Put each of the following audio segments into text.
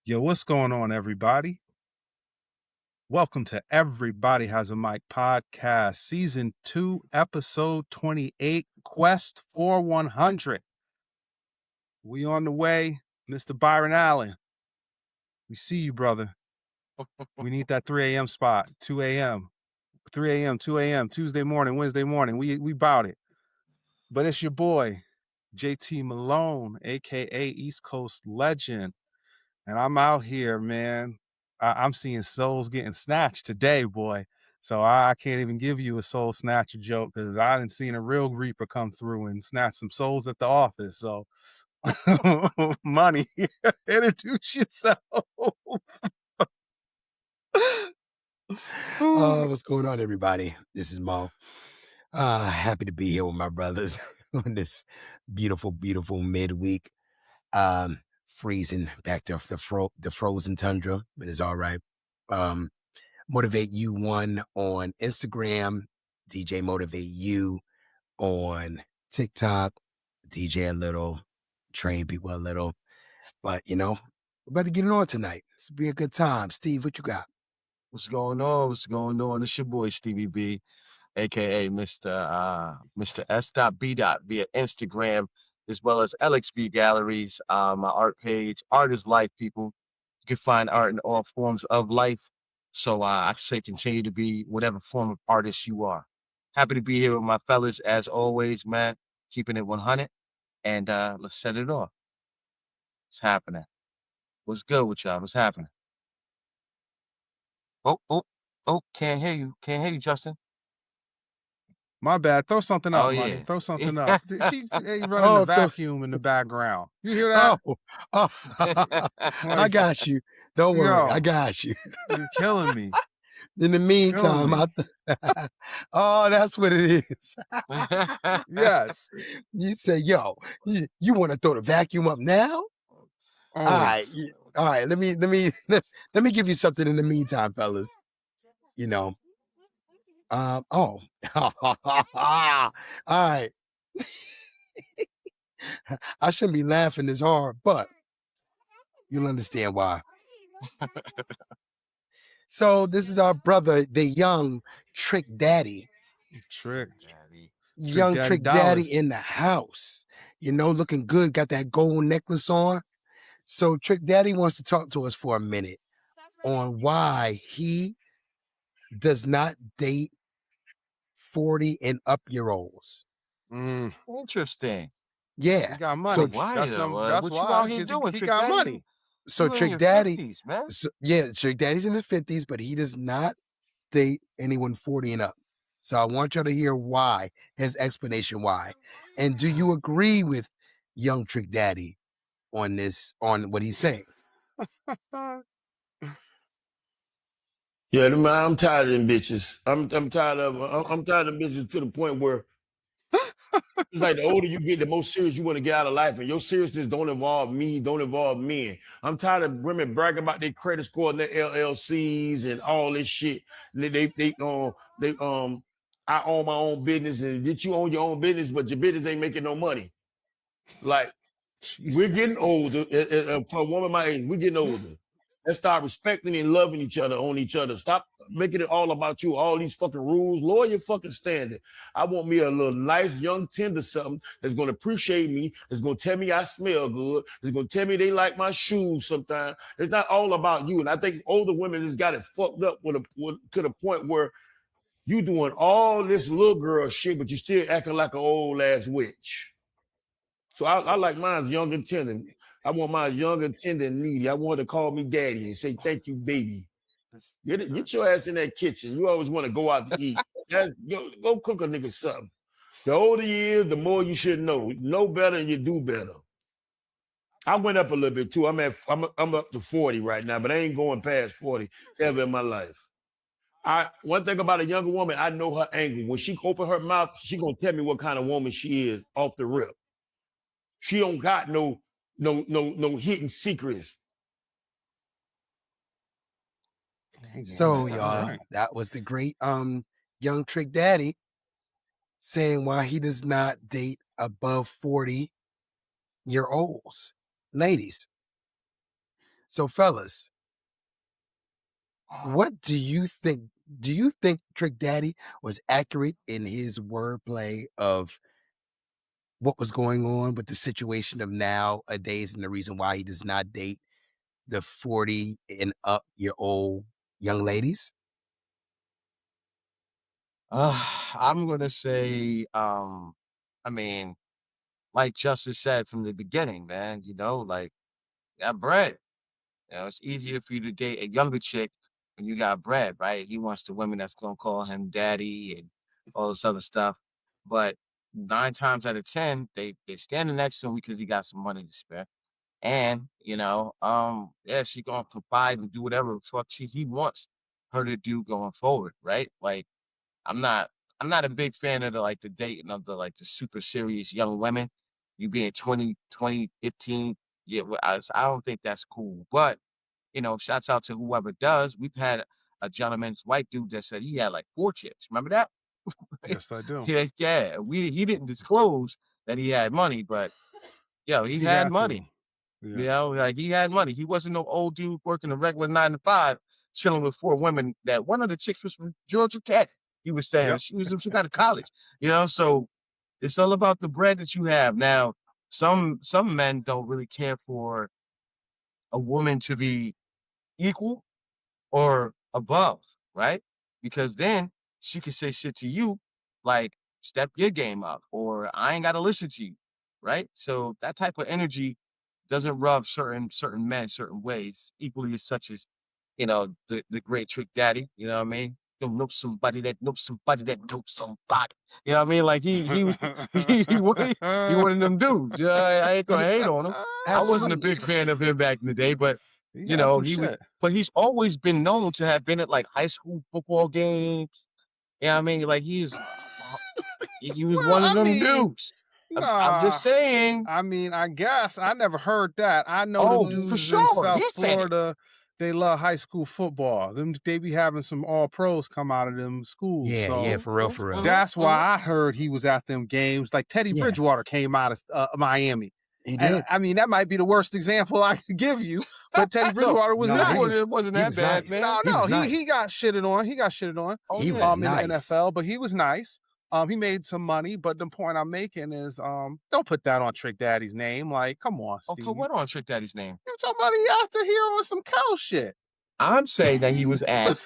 Yo, what's going on, everybody? Welcome to Everybody Has a Mic podcast, season 2, episode 28, Quest for 100. We on the way, Mr. Byron Allen. We see you, brother. We need that 3 a.m. spot, 2 a.m., 3 a.m., 2 a.m., Tuesday morning, Wednesday morning. We bout it. But it's your boy, JT Malone, a.k.a. East Coast Legend. And I'm out here, man. I'm seeing souls getting snatched today, boy. So I can't even give you a soul snatcher joke because I didn't seen a real Reaper come through and snatch some souls at the office. So, Money, introduce yourself. What's going on, everybody? This is Mo. Happy to be here with my brothers on this beautiful, beautiful midweek. Freezing back to the frozen tundra, but it's all right. Motivate You One on Instagram, DJ Motivate You on TikTok, DJ a little, train people a little. But, we're about to get it on tonight. This will be a good time. Steve, what you got? What's going on? What's going on? It's your boy Stevie B, aka Mr. S.B. via Instagram, as well as LXB Galleries, my art page, Art is Life, people. You can find art in all forms of life. So I say continue to be whatever form of artist you are. Happy to be here with my fellas as always, man. Keeping it 100. And let's set it off. What's happening? What's good with y'all? What's happening? Oh, can't hear you. Can't hear you, Justin. My bad. Throw something up, Oh, Money. yeah. Throw something up. She running the Oh, vacuum in the background. You hear that? Oh, I got you. Don't worry, I Yo, got you. you're killing me. In the Killing meantime, me. oh, that's what it is. Yes. You say, yo, you want to throw the vacuum up now? All right, Always. all right. Let me give you something in the meantime, fellas. Oh, all right. I shouldn't be laughing this hard, but you'll understand why. So this is our brother, the young Trick Daddy. Trick. Young Daddy Trick Daddy Dollars. in the house. Looking good, got that gold necklace on. So Trick Daddy wants to talk to us for a minute on why he does not date 40 and up year olds. Interesting. Yeah. He got money. So Why That's though? that's What you why. out here 'Cause doing, he Trick got Daddy? money. so You in Trick your Daddy, 50s, man. Trick Daddy's in his 50s, but he does not date anyone 40 and up. So I want y'all to hear why, his explanation why. And do you agree with young Trick Daddy on what he's saying? Yeah, I'm tired of them bitches. I'm tired of I'm tired of them bitches to the point where it's like the older you get, the more serious you want to get out of life, and your seriousness don't involve me, don't involve men. I'm tired of women bragging about their credit score and their LLCs and all this shit. I own my own business, and did you own your own business, but your business ain't making no money? Like we're getting Jesus. older. For a woman my age, we're getting older. Let's start respecting and loving each other on each other. Stop making it all about you. All these fucking rules. Lower your fucking standard. I want me a little nice young tender something that's gonna appreciate me. That's gonna tell me I smell good. That's gonna tell me they like my shoes. Sometimes it's not all about you. And I think older women just got it fucked up to the point where you doing all this little girl shit, but you still acting like an old ass witch. So I like mine young and tender. I want mine young and tender and needy. I want her to call me daddy and say, thank you, baby. Get your ass in that kitchen. You always want to go out to eat. Go cook a nigga something. The older you is, the more you should know. Know better and you do better. I went up a little bit too. I'm up to 40 right now, but I ain't going past 40 ever in my life. One thing about a younger woman, I know her angle. When she open her mouth, she gonna tell me what kind of woman she is off the rip. She don't got no hidden secrets. So y'all, that was the great young Trick Daddy saying why he does not date above 40-year-olds, ladies. So, fellas, what do you think? Do you think Trick Daddy was accurate in his wordplay of what was going on with the situation of nowadays and the reason why he does not date the 40 and up year old young ladies? I'm gonna say, I mean, like Justice said from the beginning, man, like that bread. It's easier for you to date a younger chick when you got bread, right? He wants the women that's gonna call him daddy and all this other stuff. But 9 times out of 10, they standing next to him because he got some money to spare. And, yeah, she gonna confide and do whatever the fuck he wants her to do going forward, right? Like I'm not I'm not a big fan of the dating of the super serious young women. You being 20, 15, yeah, I don't think that's cool. But shouts out to whoever does. We've had a gentleman's white dude that said he had like 4 chicks. Remember that? Yes, I do. Yeah, yeah. He didn't disclose that he had money, but he He had had to. money. Yeah. Like he had money. He wasn't no old dude working a regular 9 to 5, chilling with 4 women. That one of the chicks was from Georgia Tech. He was saying Yep. she got to college. So it's all about the bread that you have. Now, some men don't really care for a woman to be equal or above, right? Because then she could say shit to you like, step your game up, or I ain't got to listen to you, right? So that type of energy doesn't rub certain men certain ways, equally as such as, the great Trick Daddy, you know what I mean? You'll know somebody that knows somebody that knows somebody. You know what I mean? Like he one of them dudes. Yeah, I ain't gonna hate on him. I wasn't a big fan of him back in the day, but He had some shit. but he's always been known to have been at like high school football games. Yeah, I mean, like he was Well, one of I them mean, dudes. I'm nah. just saying. I mean, I guess I never heard that. I know them Oh, for dudes in sure. South He said it. Florida. They love high school football. They be having some all pros come out of them schools. Yeah, So yeah, for real, for real. that's why I heard he was at them games. Like Teddy Yeah. Bridgewater came out of Miami. He And did. I mean, that might be the worst example I could give you, but Teddy Bridgewater was no, nice. It wasn't that bad, man. He got shitted on. He got shitted on. Oh, He yeah. was in the nice. NFL, but he was nice. He made some money, but the point I'm making is, don't put that on Trick Daddy's name. Like, come on, Oh, Steve. put what on Trick Daddy's name? You talking about he after here on some cow shit. I'm saying that he was at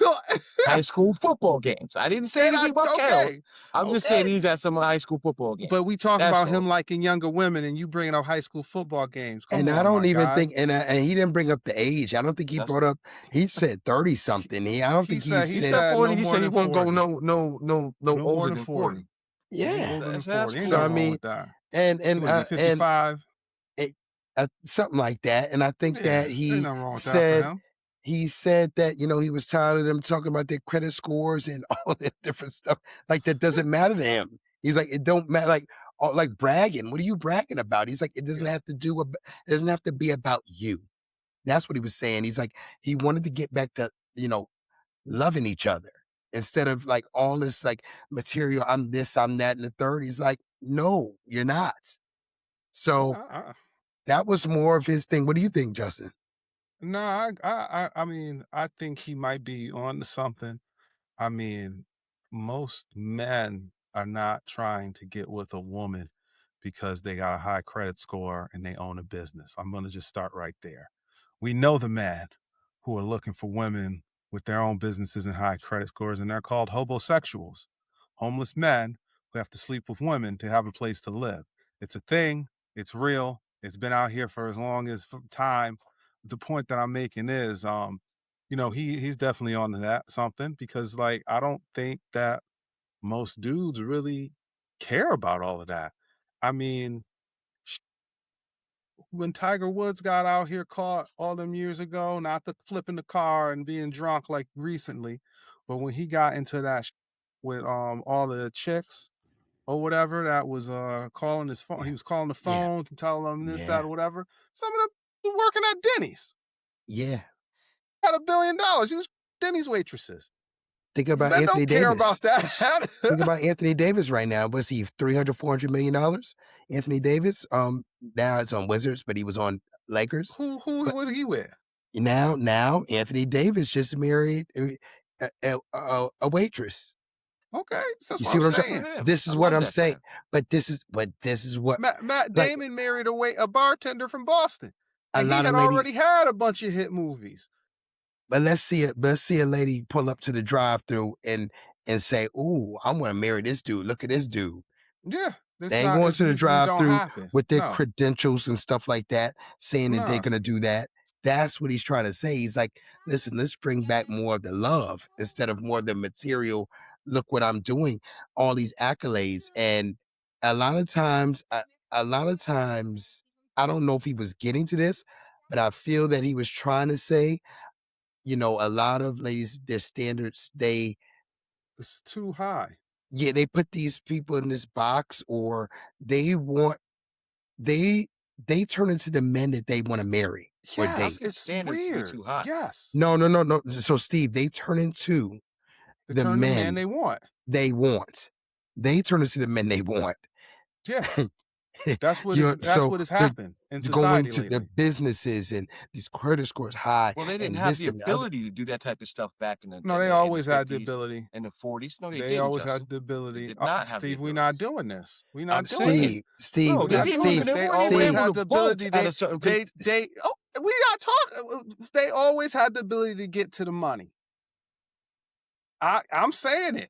high school football games. I didn't say anything about cows. I'm just saying he's at some high school football games. But we talk That's about all. him liking younger women, and you bringing up high school football games. Come And on, I don't my even guy. think, and he didn't bring up the age. I don't think he brought up. He said 30 something. I don't think he said 40. No he said he won't go no older than 40. Yeah, older than That's 40. Ain't so I nothing wrong mean, with that. and Was he 55? Something like that. And I think that ain't he nothing wrong with that said for him. he said that he was tired of them talking about their credit scores and all that different stuff. Like that doesn't matter to him. He's like, it don't matter. Like bragging. What are you bragging about? He's like, it doesn't have to it doesn't have to be about you. That's what he was saying. He's like, he wanted to get back to loving each other instead of like all this like material. I'm this, I'm that, and the third. He's like, no, you're not. So that was more of his thing. What do you think, Justin? No, I mean, I think he might be on to something. I mean, most men are not trying to get with a woman because they got a high credit score and they own a business. I'm going to just start right there. We know the men who are looking for women with their own businesses and high credit scores, and they're called hobosexuals, homeless men who have to sleep with women to have a place to live. It's a thing. It's real. It's been out here for as long as time. The point that I'm making is, he's definitely on to that something, because like, I don't think that most dudes really care about all of that. I mean, when Tiger Woods got out here caught all them years ago, not the flipping the car and being drunk like recently, but when he got into that with all the chicks or whatever that was calling his phone, he was calling the phone and telling them this, that, or whatever. Some of them were working at Denny's. Yeah. Had $1 billion. He was Denny's waitresses. Think about Men Anthony don't care Davis. about that. Think about Anthony Davis right now. Was he $300-400 million? Anthony Davis. Now it's on Wizards, but he was on Lakers. What did he wear? Now Anthony Davis just married a waitress. Okay, so that's You what see I'm what I'm saying. saying? This is what I'm saying. But this is what Matt like Damon married a bartender from Boston, a and he lot of had already ladies. had a bunch of hit movies. But let's see a lady pull up to the drive-through and say, "Ooh, I want to marry this dude. Look at this dude." Yeah, They it's ain't not. going It to the usually don't drive-through happen. with their No, credentials and stuff like that, saying that they're no. gonna do that. That's what he's trying to say. He's like, listen, let's bring back more of the love instead of more of the material. Look what I'm doing, all these accolades. And a lot of times, I don't know if he was getting to this, but I feel that he was trying to say, a lot of ladies, their standards, It's too high. they put these people in this box, or they want they turn into the men that they want to marry or Yes, date. it's Standards way weird. too high. Yes, No. So Steve, they turn into they the turn the man men they want. they want. They turn into the men they want. Yeah, that's what So has they're happened in going society to the lately. businesses and these credit scores high. Well, they didn't and have this the and the other. ability to do that type of stuff back in the No, they in the always had the 50s ability. and the 40s. No, they They didn't, always Justin. had the They ability. did not have the Steve, we're not abilities. doing this. We're I'm not doing this. Steve, bro, We're they not didn't doing even this. they They weren't even always able had to the vote ability. at a certain place. We got talk. They always had the ability to get to the money. I'm saying it.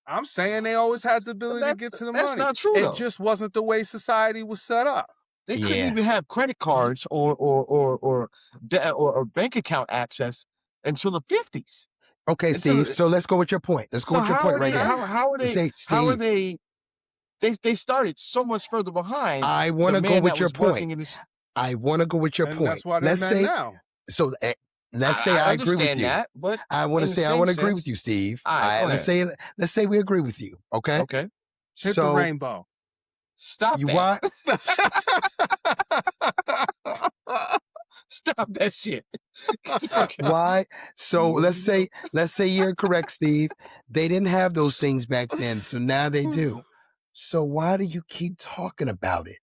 I'm saying they always had the ability to get to the That's money. not true, It though. just wasn't the way society was set up. They couldn't Yeah. even have credit cards or bank account access until the 50s. Okay, Until Steve. So let's go with your point. Let's go so with your how point are right they there. how are they Say, how are Steve, they started so much further behind I the want to go man with that your was working point. in this. I want to go with your And point. that's why they're Let's men say now. so. Let's say I I agree with understand you. that, but I want to in the say I same want to agree with sense, you, Steve. all right, go Let's ahead. say we agree with you. Okay. Okay, Hit the So rainbow. stop you that. what? Stop that shit. Get the fuck out. Why? So let's say you're correct, Steve. They didn't have those things back then, so now they do. So why do you keep talking about it?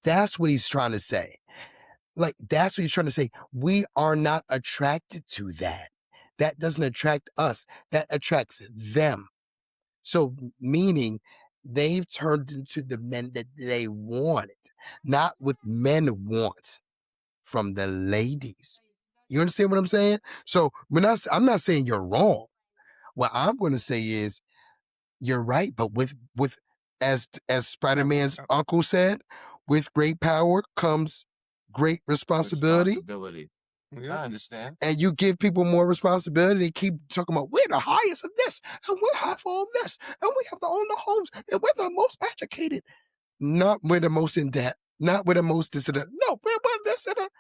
That's what he's trying to say. Like, that's what he's trying to say. We are not attracted to that. That doesn't attract us. That attracts them. So meaning they've turned into the men that they wanted, not what men want from the ladies. You understand what I'm saying? So I'm not saying you're wrong. What I'm going to say is you're right, but with as Spider-Man's uncle said, with great power comes great responsibility. Yeah. I understand. And you give people more responsibility. They keep talking about we're the highest of this, and we have all this, and we have to own the homes, and we're the most educated. Not we're the most in debt. Not we're the most this and that. No, we're this and that.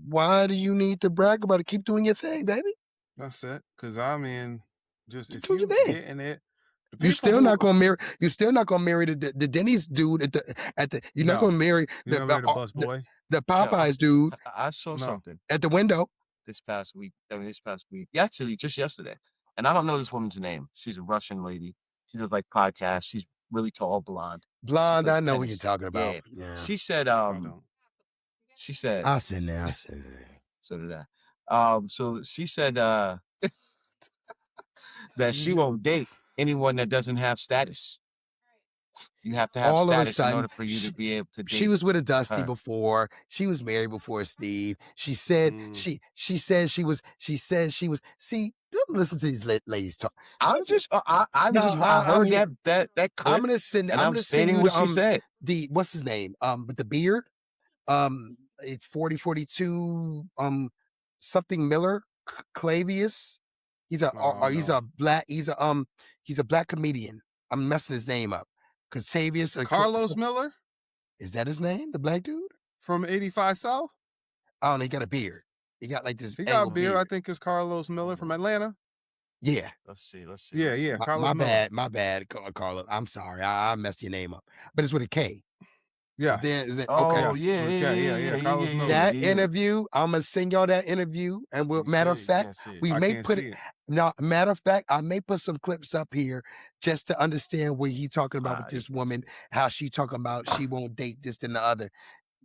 Why do you need to brag about it? Keep doing your thing, baby. That's it. Because I mean, just if Do you your thing. getting it, You're still not gonna marry. You're still not gonna marry the Denny's dude at the. You're not gonna marry the bus boy. the Popeyes dude I saw something at the window. this past week. Actually, just yesterday. And I don't know this woman's name. She's a Russian lady. She does like podcasts. She's really tall, blonde. Blonde, I plays know what tennis. you're talking about. Yeah. Yeah. She said, I said that. So did I. So she said that she won't date anyone that doesn't have status. You have to have All of a status in sudden, order for you to be able to date. She was with a Dusty her. before. She was married before Steve. She said she said she was. See, don't listen to these ladies talk. I heard that clip. I'm gonna send. I'm gonna send you what she said. The what's his name? With the beard. 4042. Something Miller. Clavius. He's a black. He's a black comedian. I'm messing his name up. Contavious. Carlos Miller. Is that his name? The black dude from 85 South. Oh, and he got a beard. He got like this. He got a beard. I think it's Carlos Miller from Atlanta. Yeah. Let's see. Yeah. My bad, Carlos. I'm sorry. I messed your name up. But it's with a K. Yeah. Okay. Yeah. Carlos Miller. That interview, I'm gonna send y'all that interview, and matter of fact, we may put it. Now, matter of fact, I may put some clips up here just to understand what he talking about with this woman, how she talking about she won't date this and the other.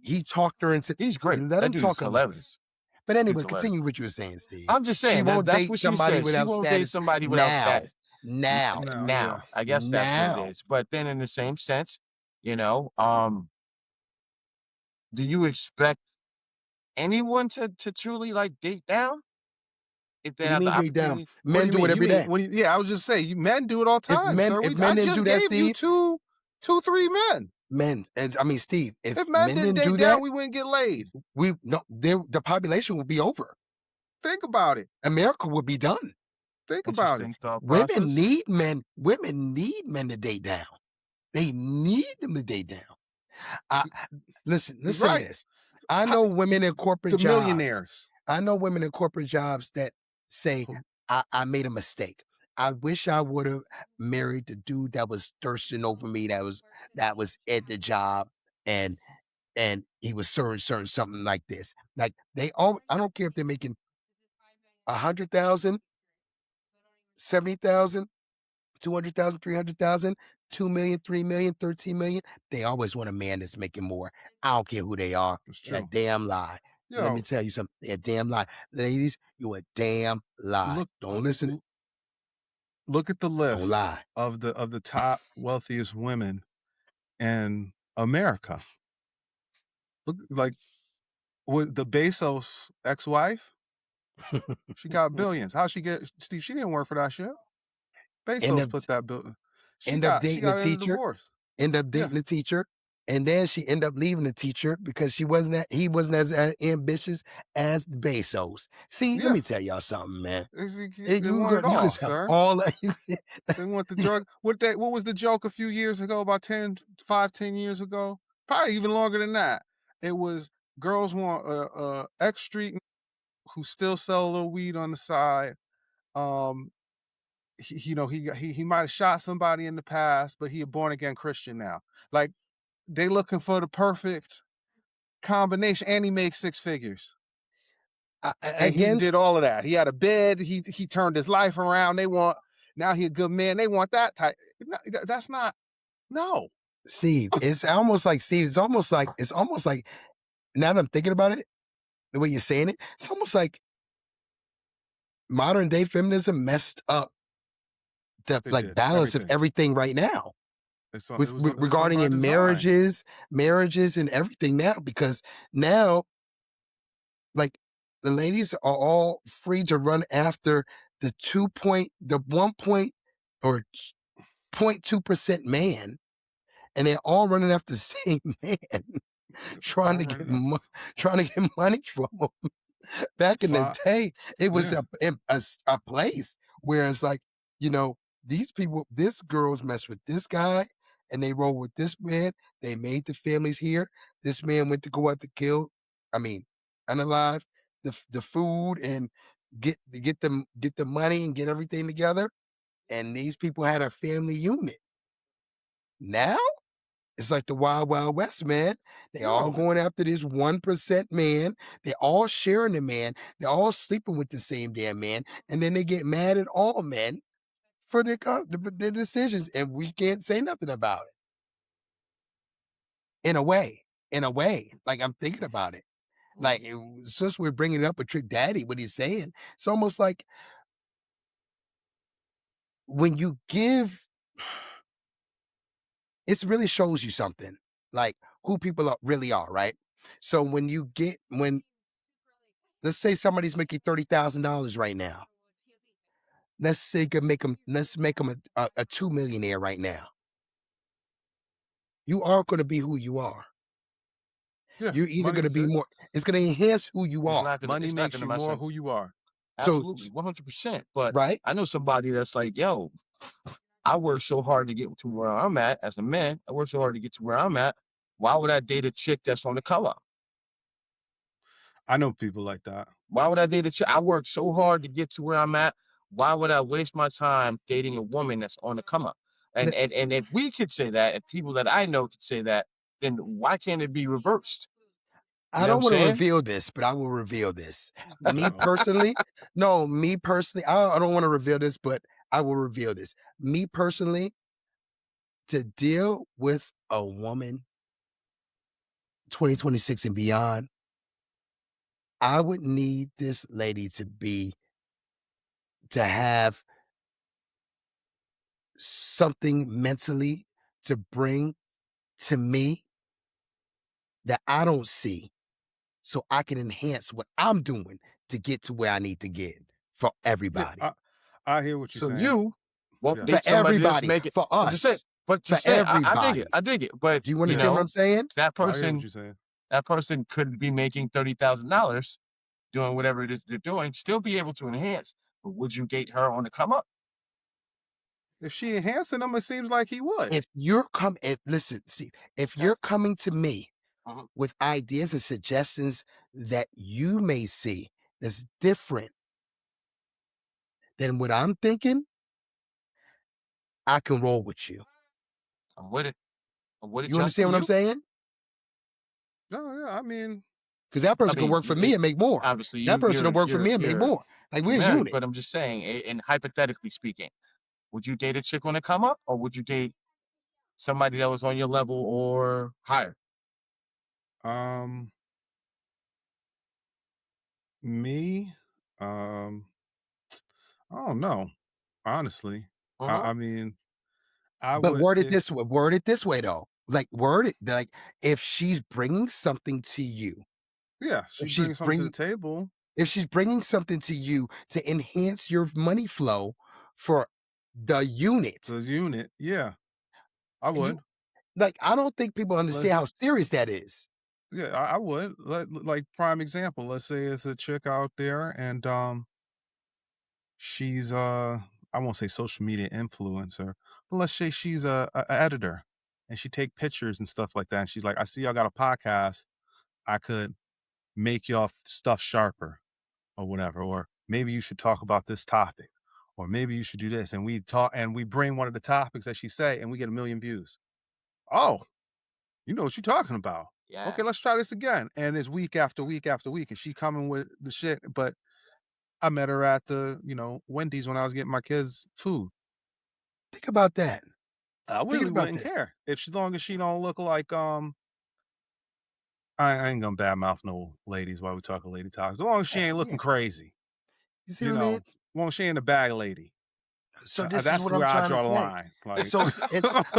he talked her into. He's great. Let That him dude talk is a little. hilarious. But anyway, Dude's hilarious. continue what you were saying, Steve. I'm just She saying won't that's date what she somebody said. She without won't date status somebody without status. now. No, Now, yeah. I guess that's what Now. it is. But then, in the same sense, you know, do you expect anyone to truly like date down if they What do you have the mean date down? opportunity? What Men you do mean? it every day. Yeah, I was just saying, men do it all the If time, men- sir. if I men didn't just do that, gave you Steve- 3 men. Men, and I mean, Steve, if If men didn't do date that, down, we wouldn't get laid. the population would be over. Think about it. America would be done. Think about it. Interesting thought Women process. need men. Women need men to date down. They need them to date down. Listen, let's say Right. this. I know women in corporate The jobs. millionaires. I know women in corporate jobs that say, I made a mistake. I wish I would have married the dude that was thirsting over me, that was at the job, and he was certain something like this. Like they all, I don't care if they're making 100,000, 70,000, 200,000, 300,000, 2 million, 3 million, 13 million. They always want a man that's making more. I don't care who they are. That's They're a true. damn lie. Yo, Let me tell you something. They're a damn lie. Ladies, you a damn lie. Don't listen. Look at the Don't list lie. of the top wealthiest women in America. Look, like with the Bezos ex-wife, she got billions. How'd she get, Steve? She didn't work for that shit. Bezos put that bill. She got dating a a teacher. divorce. End up dating the teacher. And then she ended up leaving the teacher because he wasn't as ambitious as Bezos. See, let me tell y'all something, man. They want it all, sir. They want the drug. What was the joke a few years ago, about 10 years ago? Probably even longer than that. It was girls want X Street who still sell a little weed on the side. He might have shot somebody in the past, but he a born again Christian now. Like, they looking for the perfect combination, and he makes 6 figures. And he did all of that. He had a bed. He turned his life around. Now he a good man. They want that type. That's not. No, Steve. It's almost like now that I'm thinking about it, the way you're saying it, it's almost like modern day feminism messed up the balance of everything right now. Regarding in marriages and everything now, because now, like, the ladies are all free to run after the 0.2% man, and they're all running after the same man, trying to get money from him. Back in the day, it was a place where it's like, these girls mess with this guy and they roll with this man. They made the families here. This man went to go out to kill, unalive the food and get the money and get everything together. And these people had a family unit. Now it's like the Wild Wild West, man. They all going after this 1% man. They're all sharing the man. They're all sleeping with the same damn man. And then they get mad at all men for their decisions. And we can't say nothing about it. In a way, like, I'm thinking about it. Like, since we're bringing it up with Trick Daddy, what he's saying, it's almost like when you give, it really shows you something, like who people really are, right? So when let's say somebody's making $30,000 right now. Let's make them a 2 millionaire right now. You are going to be who you are. Yeah, you're either going to be more. It's going to enhance who you are. Money makes you more who you are. Absolutely, 100%. But right? I know somebody that's like, yo, I work so hard to get to where I'm at as a man. I work so hard to get to where I'm at. Why would I date a chick that's on the come up? I know people like that. Why would I date a chick? I work so hard to get to where I'm at. Why would I waste my time dating a woman that's on the come up? And if we could say that, and people that I know could say that, then why can't it be reversed? I don't want to reveal this, but I will reveal this. Me personally, I don't want to reveal this, but I will reveal this. Me personally, to deal with a woman 2026 and beyond, I would need this lady to have something mentally to bring to me that I don't see, so I can enhance what I'm doing to get to where I need to get for Yeah, everybody. I hear what you're So saying. you won't Yeah. For date somebody that's everybody, making, for but us, for just say, I dig it. everybody. I dig it. But, Do you you Yeah. understand what know, I'm saying? that I hear what person, you're saying. that person could be making $30,000 doing whatever it is they're doing, still be able to enhance. But would you date her on the come up? If she enhancing him, it seems like he would. If you're listen, see, if Okay. you're coming to me Mhm. with ideas and suggestions that you may see that's different than what I'm thinking, I can roll with you. I'm with it. I'm with it, You Justin. understand what I'm You? saying? No, yeah. I mean, Because that I person can mean, work for me and make more. obviously That person will work for me and make more. Like you're we're a married, unit. but I'm just saying, and hypothetically speaking, would you date a chick on the come up, or would you date somebody that was on your level or higher? um, me, um, I don't know. Honestly, Uh-huh. I mean, I But would. word it this way though. Like word it like if she's bringing something to you, Yeah, if she's she's bringing something to the bringing table. if she's bringing something to you to enhance your money flow for the unit, The unit. Yeah, I you would. like I don't think people understand how Let's. serious that is. Yeah, I would. Like prime example. Let's say it's a chick out there, and she's I won't say social media influencer, but let's say she's a editor, and she take pictures and stuff like that. And she's like, I see y'all got a podcast. I could make y'all stuff sharper or whatever, or maybe you should talk about this topic, or maybe you should do this. And we talk and we bring one of the topics that she say, and we get 1 million views. Oh, you know what you're talking about. Yeah. Okay, let's try this again. And it's week after week after week, and she coming with the shit. But I met her at the, Wendy's when I was getting my kids food. Think about that. I Thinking really about wouldn't this. care if she, long as she don't look like I ain't gonna badmouth no ladies while we talking lady talk. As long as she ain't Yeah. looking crazy, You see what I mean? as long as she ain't a bag lady. So this is That's what I'm where I trying to draw the say. line. Like So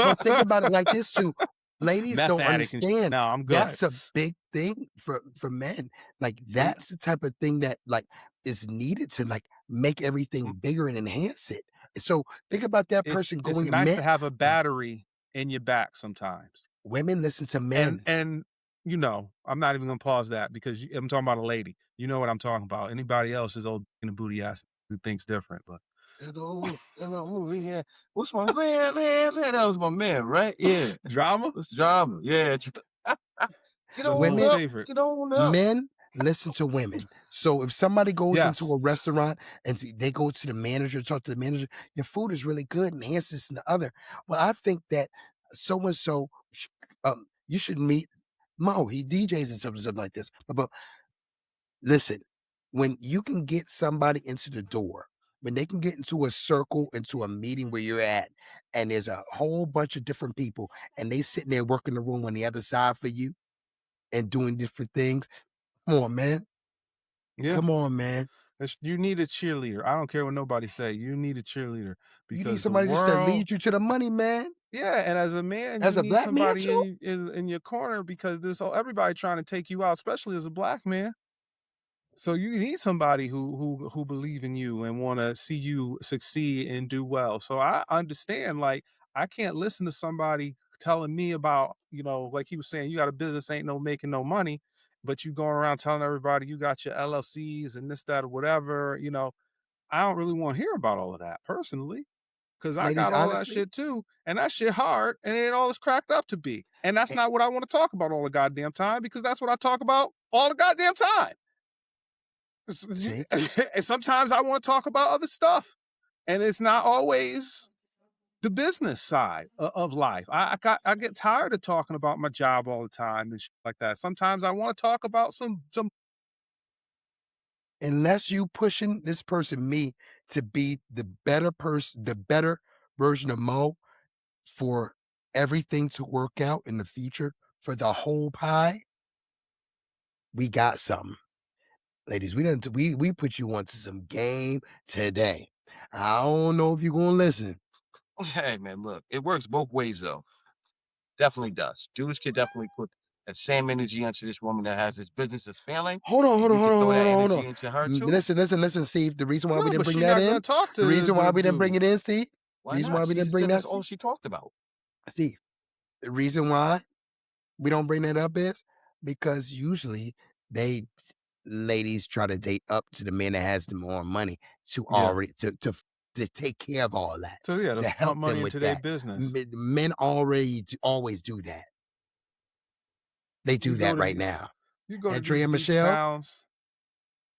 but think about it like this too. Ladies meth don't addict and understand no, I'm good. that's a big thing for men. Like Yeah. that's the type of thing that like is needed to like make everything bigger and enhance it. So think about that person It's going nice men. to have a battery in your back sometimes. Women listen to And men. I'm not even gonna pause that because I'm talking about a lady. You know what I'm talking about. Anybody else is old in a booty ass who thinks different, but Movie, yeah. What's my man? That was my man, right? Yeah. drama, What's the drama? Yeah. Get that's Mo's on Women, up. favorite. Get on up. men listen to women. So if somebody goes into Yes. a restaurant and they go to the manager, talk to the manager, your food is really good, enhance this and the other. Well, I think that so and so, you should meet Mo. He DJs and something like this. But listen, when you can get somebody into the door, when they can get into a circle, into a meeting where you're at, and there's a whole bunch of different people, and they sitting there working the room on the other side for you and doing different things. Come on, man. Yeah. Come on, man. You need a cheerleader. I don't care what nobody say. You need a cheerleader You need because the somebody just to world. lead you to the money, man. Yeah, and as a man, As you a need black man somebody too. in your corner because everybody trying to take you out, especially as a black man. So you need somebody who believe in you and want to see you succeed and do well. So I understand. Like I can't listen to somebody telling me about like he was saying, you got a business, ain't no making no money, but you going around telling everybody you got your LLCs and this that or whatever. I don't really want to hear about all of that personally. Cause I Ladies, got all that honestly, shit too. And that shit hard and it ain't all it's cracked up to be. And that's eh, not what I want to talk about all the goddamn time because that's what I talk about all the goddamn time. see, And sometimes I want to talk about other stuff. And it's not always the business side of life. I get tired of talking about my job all the time and shit like that. Sometimes I want to talk about some unless you pushing this person, me, to be the better person, the better version of Mo for everything to work out in the future for the whole pie, we got something. Ladies, we put you onto some game today. I don't know if you're gonna listen. Hey man, look, it works both ways though. Definitely does. Dudes can definitely put that same energy into this woman that has this business that's failing. Hold on. You can throw that energy into her too. Listen, Steve. The reason why we didn't but bring she that not in. gonna talk to The reason why we didn't bring dude. it in, Steve. Why The reason not? why we She didn't bring said that. that's all she talked about. Steve, the reason why we don't bring that up is because usually ladies try to date up to the man that has the more money to already to take care of all that. So yeah, to help pump money them with into their that. business. Men always do that. They do that right now. You go to Dre and these Michelle? towns.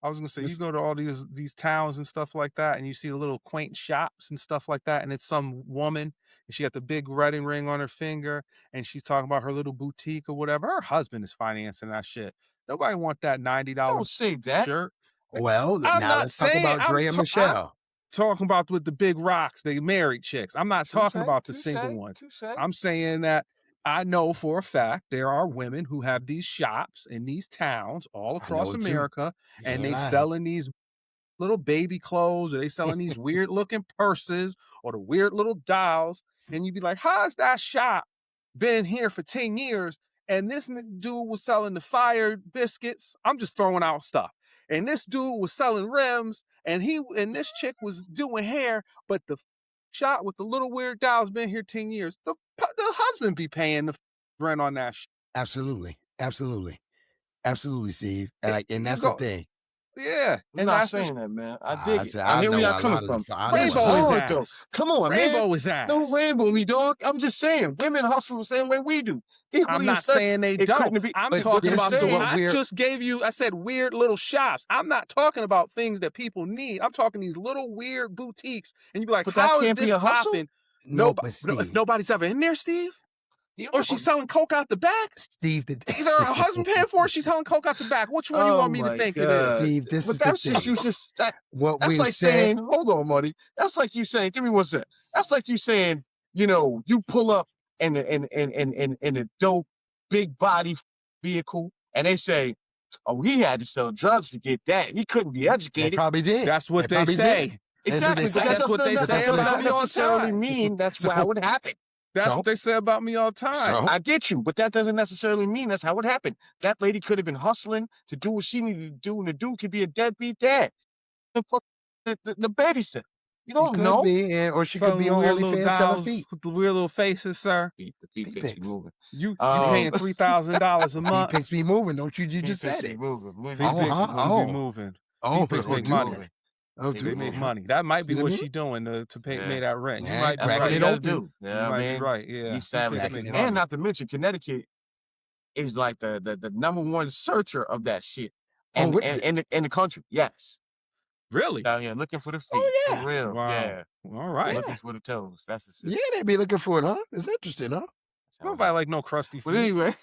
I was gonna say, you go to all these towns and stuff like that, and you see the little quaint shops and stuff like that, and it's some woman, and she got the big wedding ring on her finger, and she's talking about her little boutique or whatever. Her husband is financing that shit. Nobody want that $90 Don't say that. shirt. Well, I'm now not let's talk saying about Dre and Michelle. Talking about with the big rocks, the married chicks. I'm not talking about the Touche, single one. touche. I'm saying that I know for a fact there are women who have these shops in these towns all across America, and they selling these little baby clothes, or they selling these weird looking purses or the weird little dolls. And you'd be like, how's that shop been here for 10 years? And this dude was selling the fired biscuits. I'm just throwing out stuff. And this dude was selling rims, and this chick was doing hair, but the shop with the little weird dolls been here 10 years. The husband be paying the rent on that shit. Absolutely, Steve. And that's the thing. Yeah, I'm not saying that, man. I dig it. I hear where y'all coming from. Rainbow is ass. Come on, man. Rainbow is ass. No rainbow, me dog. I'm just saying, women hustle the same way we do. I'm not saying they don't. I'm talking about I said weird little shops. I'm not talking about things that people need. I'm talking these little weird boutiques, and you be like, how is this popping? No, if nobody's ever in there, Steve. Or she's selling coke out the back? Steve, either her husband paying for it, she's selling coke out the back. Which one do you want me to think it is? Steve, this is that's the just thing. you just that's like saying, hold on, Marty. That's like you saying, give me one sec. That's like you saying, you pull up in a dope big body vehicle, and they say, oh, he had to sell drugs to get that. He couldn't be educated. They probably did. That's what they say. Exactly. That's what they say about me all the time. Mean that's how it happened. That's what they say about me all the time. I get you, but that doesn't necessarily mean that's how it happened. That lady could have been hustling to do what she needed to do, and the dude could be a deadbeat dad. The babysitter. You don't know. Or she could be on OnlyFans selling feet. With the weird little faces, sir. The feet pics moving. You paying $3,000 a month. Feet pics be moving, don't you? You just said it. Feet pics be moving. Feet pics make money. They make money. That might be what she's doing to pay that rent. You might be right. It open. Yeah, you might be right. Yeah. He's savage. And not to mention, Connecticut is like the number one searcher of that shit in the country. Yes. Really? Down here looking for the feet. Oh, yeah. For real. Wow. Yeah. All right. Looking for the toes. That's the shit. Yeah, they be looking for it, huh? It's interesting, huh? Nobody like no crusty feet. But anyway.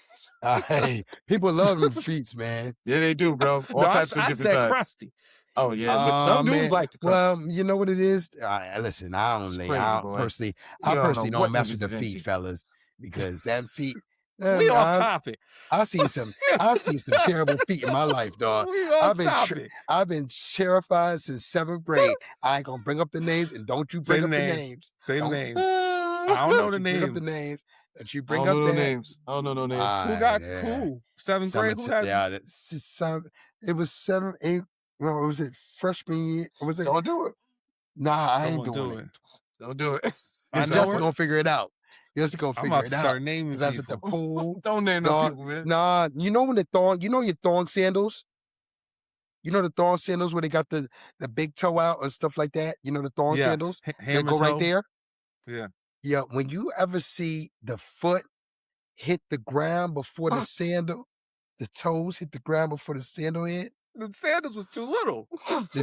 Hey, people love them feet, man. Yeah, they do, bro. All types of different types. Crusty. Oh yeah, but some dudes like to. Well, you know what it is. Listen, I personally don't mess with the feet, fellas, because that feet. We off topic. I've seen some terrible feet in my life, dog. I've been terrified since 7th grade. I ain't gonna bring up the names, and don't you bring up the names. Say the names. I don't know the names. Bring up the names. That you bring up the names. I don't know no names. Who got cool? 7th grade. Who had? It was 7, 8. No, was it freshman year? Or was it? Don't do it. Nah, I ain't doing it. Don't do it. Justin gonna figure it out. Justin gonna figure it out. I'm about to start naming people. That's at the pool. Don't name no people, man. Nah, you know when your thong sandals? You know the thong sandals where they got the big toe out or stuff like that? You know the thong sandals? They go right there? Yeah. Yeah, when you ever see the foot hit the ground before the sandal, the toes hit the ground before the sandal hit, the sandals was too little. The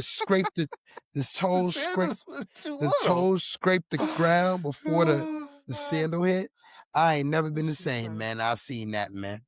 toes scraped the ground before the sandal hit. I ain't never been the same, man. I've seen that, man.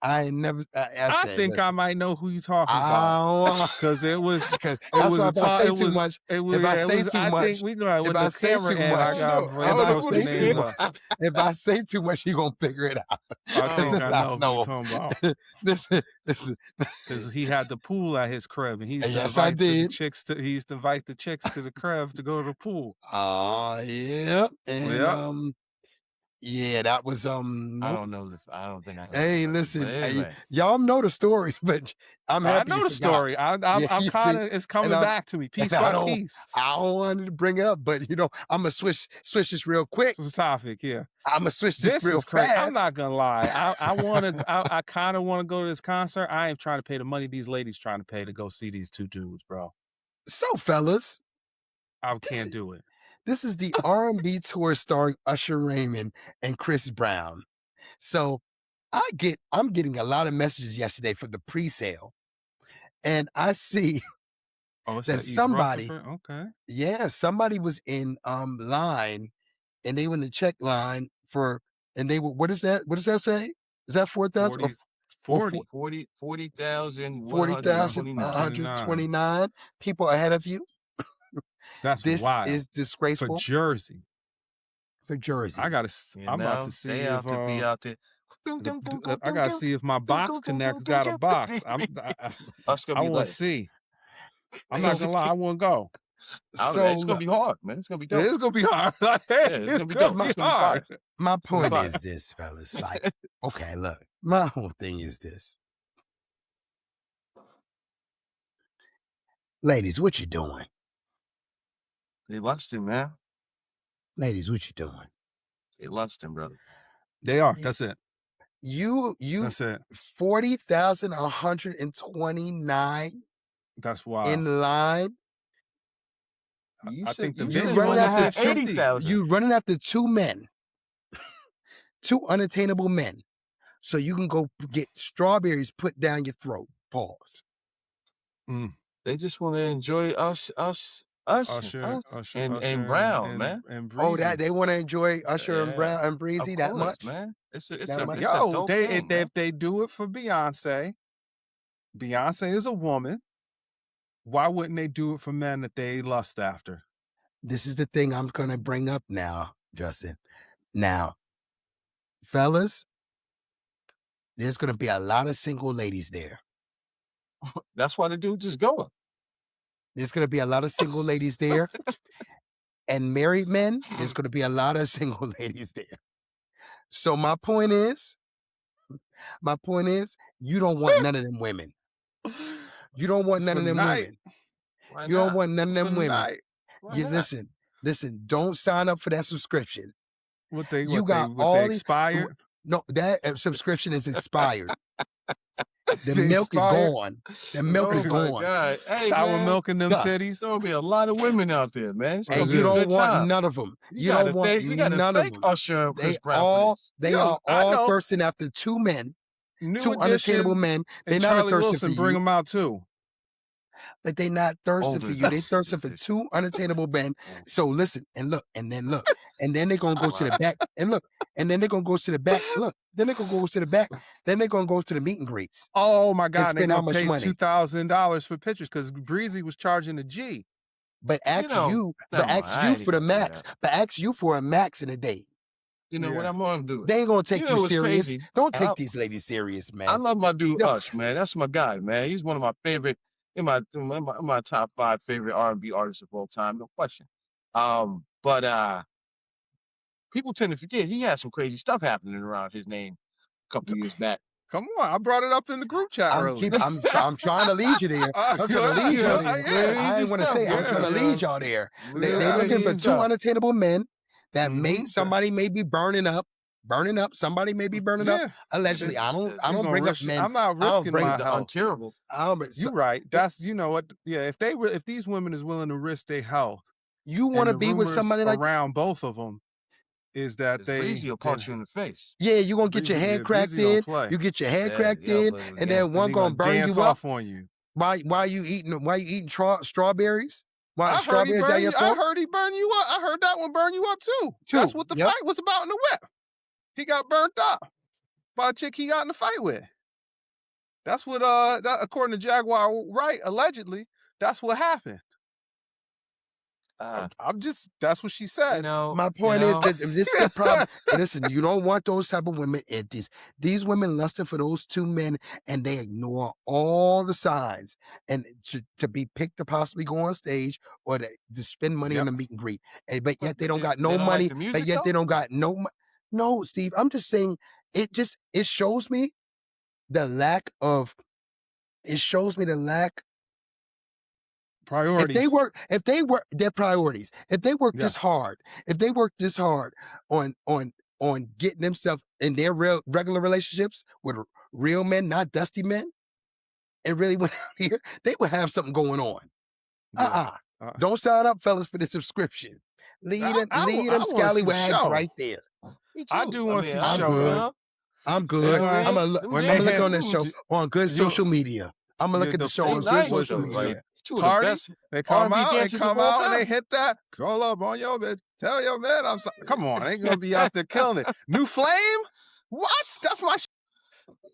I ain't never. I said, think I listen, might know who you talking I about don't want because it was because it that's was why a if I time. say It too was much, it was. if I Yeah, it say was. too I think much, we going if when I the say camera too in. I much, got if I I post the say too names much, up. if I say too much, you gonna figure it out. I think Since I I know who you know talking about this, this, because he had the pool at his crib and he used to yes, I invite the did. chicks to. He used to invite the chicks to the crib to go to the pool. Yeah, and Yep. yeah, that was I nope. don't know this. I don't think I know. Hey, this person, but listen, anyway. y'all know the story, but I'm I happy know you the forgot. story. I'm Yeah, you kind see, of. It's and coming back to me. Piece by piece. I don't want to bring it up, but I'm gonna switch this real quick. It's a topic. Yeah. I'm gonna switch this This real is crazy. fast. I'm not gonna lie. I kind of want to go to this concert. I ain't trying to pay the money these ladies trying to pay to go see these two dudes, bro. So, fellas, I can't do it. this is the R&B tour starring Usher Raymond and Chris Brown. So, I'm getting a lot of messages yesterday for the pre-sale, and I see Oh, it's that that East somebody, Rutherford? Okay. yeah, somebody was in line, and they were in the check line for, and they were, what is that? What does that say? Is that 4,000 or 40. 40,129 people ahead of you? That's This wild. is For disgraceful Jersey. for Jersey. I'm about to see they if out to be out there. I gotta see if my box connect got a box. I Gonna be want to lit. see. I'm not gonna lie. I want to go. So it's gonna be hard, man. It's gonna be It dope. is gonna be hard. It's gonna be dope. It's gonna be hard. fire. my point fire. is this, fellas. Like, okay, look, my whole thing is this. Ladies, what you doing? They lost him, man. Ladies, what you doing? They lost him, brother. They are. That's it. You That's it. 40,129 That's wild. in line. I think the you venue said only running said after 50. 80,000. You running after two men, two unattainable men, so you can go get strawberries put down your throat. Pause. They just want to enjoy us, Usher, and Brown, man. and Oh, Breezy. that they want to enjoy Usher and Yeah, Brown and Breezy Of that course, much? man. It's a That much? dope thing, man. If they do it for Beyonce is a woman. Why wouldn't they do it for men that they lust after? This is the thing I'm gonna bring up now, Justin. Now, fellas, there's gonna be a lot of single ladies there. That's why the dude just going. There's gonna be a lot of single ladies there. And married men, there's gonna be a lot of single ladies there. So my point is, you don't want none of them women. You don't want none of them women. Why You don't not? want none of them women. Why You not? listen, don't sign up for that subscription. What they expired? No, that subscription is expired. The They milk expired? is gone. The milk is Oh my gone. God. Hey, Sour man, milk in them Gus. titties. There'll be a lot of women out there, man. It's gonna And be you a don't good want time. none of them. You gotta don't want thank, we gotta none of thank them. Usher and Chris They Brown all for this. they Yo, are I all know. thirsting after two men, New two unattainable Edition men. They're and not Charlie thirsting Wilson for bring you, them out too. but they not thirsting for Older you. They thirsting for edition. two unattainable men. So listen and look, and then look, and then they're gonna go to the back and look, and then they're gonna go to the back. Look, then they're gonna go to the back. Then they're gonna go to the meet and greets. Oh my God! spend They how gonna much pay money? $2,000 for pictures because Breezy was charging a G. But ask know, you, come but on, ask I you ain't for the even gonna do max. that. But ask you for a max in a day. You know what Yeah. I'm gonna do? They ain't gonna take You know you what's serious. crazy? Don't And take these ladies serious, man. I love my dude No. Ush, man. That's my guy, man. He's one of my favorite in my top 5 favorite R&B artists of all time, no question. But people tend to forget he had some crazy stuff happening around his name a couple years back. Come on, I brought it up in the group chat earlier. I'm trying to lead you there. I'm trying to lead y'all there. I ain't want to say. I'm trying to lead y'all there. They're looking for two unattainable men that somebody may be burning up. Somebody may be burning up. Allegedly, I don't bring up men. I'm not risking my health. Unterrible. You're right. That's what. Yeah, if these women is willing to risk their health, you want to be with somebody like around both of them. Is that Breezy will punch you in the face? Yeah, you gonna get your head cracked in. You get your head cracked in, and then one gonna burn you up on you. Why you eating strawberries? I heard he burn you up. I heard that one burn you up too. That's what the fight was about in the whip. He got burnt up by a chick he got in the fight with. That's what according to Jaguar Wright, allegedly, that's what happened. I'm just, that's what she said. My point is that this is the problem. And listen, you don't want those type of women. These women lusted for those two men, and they ignore all the signs and to be picked to possibly go on stage or to spend money on a meet and greet. But yet they don't got no money. But yet they don't got no. No, Steve. I'm just saying. It shows me the lack of. It shows me the lack. Priorities. If they work their priorities, if they work this hard on getting themselves in their regular relationships with real men, not dusty men, and really went out here, they would have something going on. Don't sign up, fellas, for the subscription. Lead them scallywags right there. I do want to see the show. I'm good. I'm gonna look on this show on good social media. I'm gonna look at the show on social media. Party, they come out and they hit that. Call up on your bed. Tell your man I'm sorry. Come on, they gonna be out there killing it. New Flame? What? That's my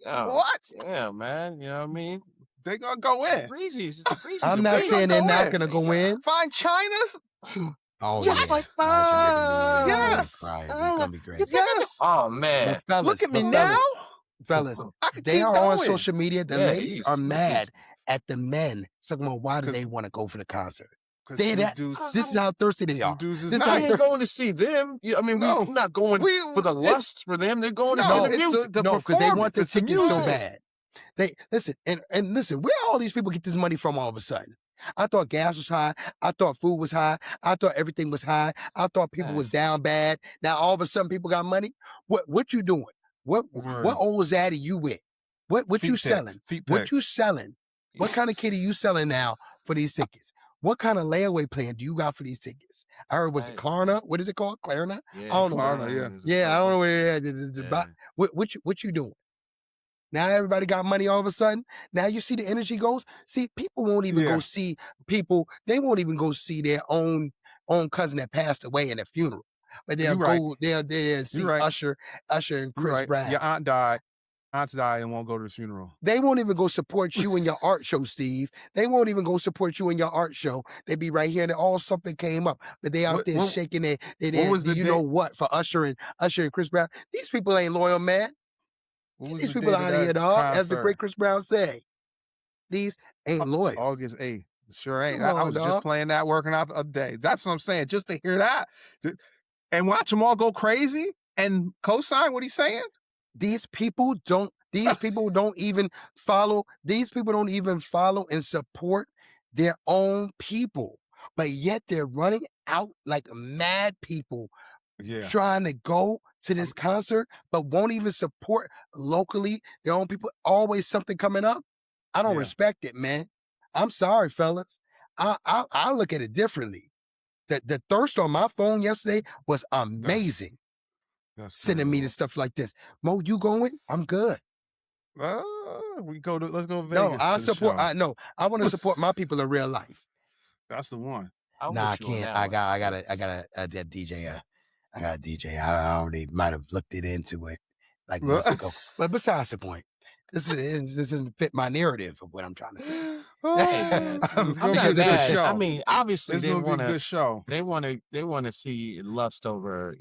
what? Yeah, man. You know what I mean? They gonna go in. I'm not saying they're not gonna go in. Find China's. Oh, just like yes. It's gonna be great. Yes. Oh man. Fellas, look at me now. Fellas, they are on social media. The ladies are mad at the men. Talking about why do they want to go for the concert? This is how thirsty they are. I ain't going to see them. I mean, we're not going for the lust for them. They're going to see the music. Because they want the tickets so bad. They listen and listen. Where all these people get this money from all of a sudden? I thought gas was high. I thought food was high. I thought everything was high. I thought people was down bad. Now all of a sudden people got money. What you doing? What old zaddy you with? What you selling? What you selling? What kind of kid are you selling now for these tickets? What kind of layaway plan do you got for these tickets? I heard was it Klarna? What is it called? Klarna? Yeah, I don't know. Klarna, Yeah, I don't know where it is. What you doing? Now everybody got money all of a sudden. Now you see the energy goes. See, people won't even go see people. They won't even go see their own cousin that passed away in a funeral. But they'll go. They'll see Usher and Chris Brown. Your aunt died. Aunts died and won't go to the funeral. They won't even go support you in your art show, Steve. They won't even go support you in your art show. They be right here and all something came up. But they out there shaking their know what for Usher and Chris Brown. These people ain't loyal, man. These people out here, dog. As the great Chris Brown say, these ain't loyal. August 8th. Sure ain't. I was just playing that, working out the other day. That's what I'm saying. Just to hear that and watch them all go crazy and co-sign what he's saying. These people don't even follow and support their own people. But yet they're running out like mad people trying to go to this concert, but won't even support locally their own people. Always something coming up. I don't respect it, man. I'm sorry, fellas. I look at it differently. The thirst on my phone yesterday was amazing. Sending me to stuff like this. Mo, you going? I'm good. Let's go to Vegas. No, I want to support my people in real life. That's the one. I can't. I got a DJ. I got a DJ. I already might have looked into it like months ago. But besides the point, this doesn't fit my narrative of what I'm trying to say. I'm not mad. I mean, obviously it's gonna be a good show. They want to see lust over,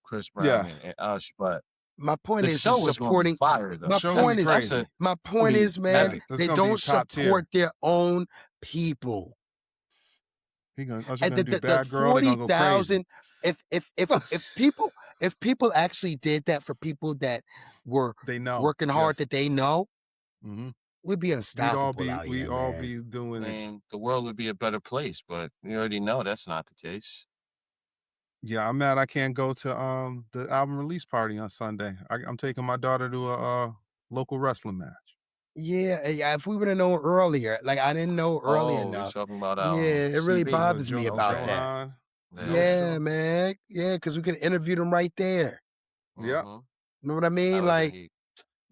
Chris Brown and Usher, but my point is show supporting fire though. My point is, man, they don't support their own people. And the 40,000. If people actually did that for people that were working hard that they know, we'd be unstoppable. We'd all be doing it. The world would be a better place, but we already know that's not the case. Yeah, I'm mad I can't go to the album release party on Sunday. I'm taking my daughter to a local wrestling match. Yeah, if we would have known earlier, like I didn't know early enough. Talking about it really bothers me about that. Yeah, man. Yeah, because we could interview them right there. Yeah. Know what I mean? Like,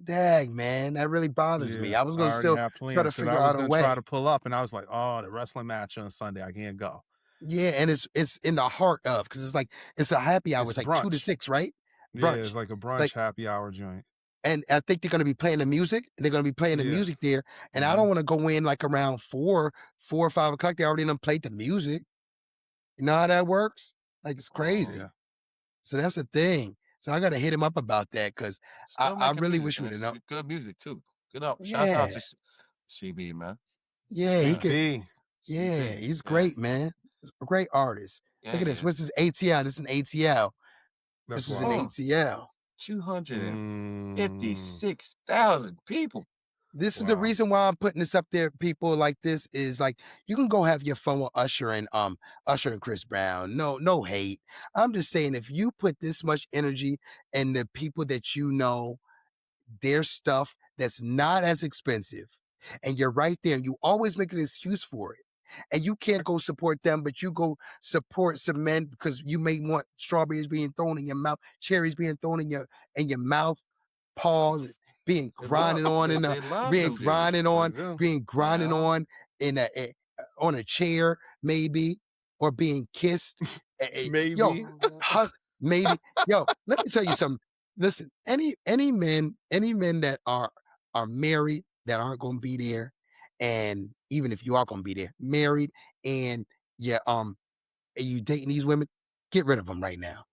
dang, man, that really bothers me. I was going to still try to figure out a way. Try to pull up, and I was like, oh, the wrestling match on Sunday, I can't go. Yeah, and it's in the heart of, because it's a happy hour. It's like brunch. 2 to 6, right? Brunch. Yeah, it's like a brunch happy hour joint. and I think they're going to be playing the music. They're going to be playing the music there. And I don't want to go in like around 4 or 5 o'clock. They already done played the music. You know how that works? Like, it's crazy. yeah. So that's the thing. So I got to hit him up about that because I really wish we'd have known. Good music too. Good up. Yeah. Shout out to CB, man. Yeah, he could. CB. Yeah, he's great, man. He's a great artist. Look at this. What's his ATL? This is an ATL. That's This is an ATL. 256,000 people. This is the reason why I'm putting this up there. People like this is like, you can go have your fun with Usher and Chris Brown. No hate. I'm just saying, if you put this much energy in the people that you know, their stuff that's not as expensive, and you're right there, and you always make an excuse for it, and you can't go support them, but you go support some men because you may want strawberries being thrown in your mouth, cherries being thrown in your mouth, paws being grinded on in on a chair, maybe, or being kissed. Maybe. Maybe. Yo, let me tell you something. Listen, any men that are married that aren't going to be there, and even if you are going to be there, married, and you dating these women, get rid of them right now.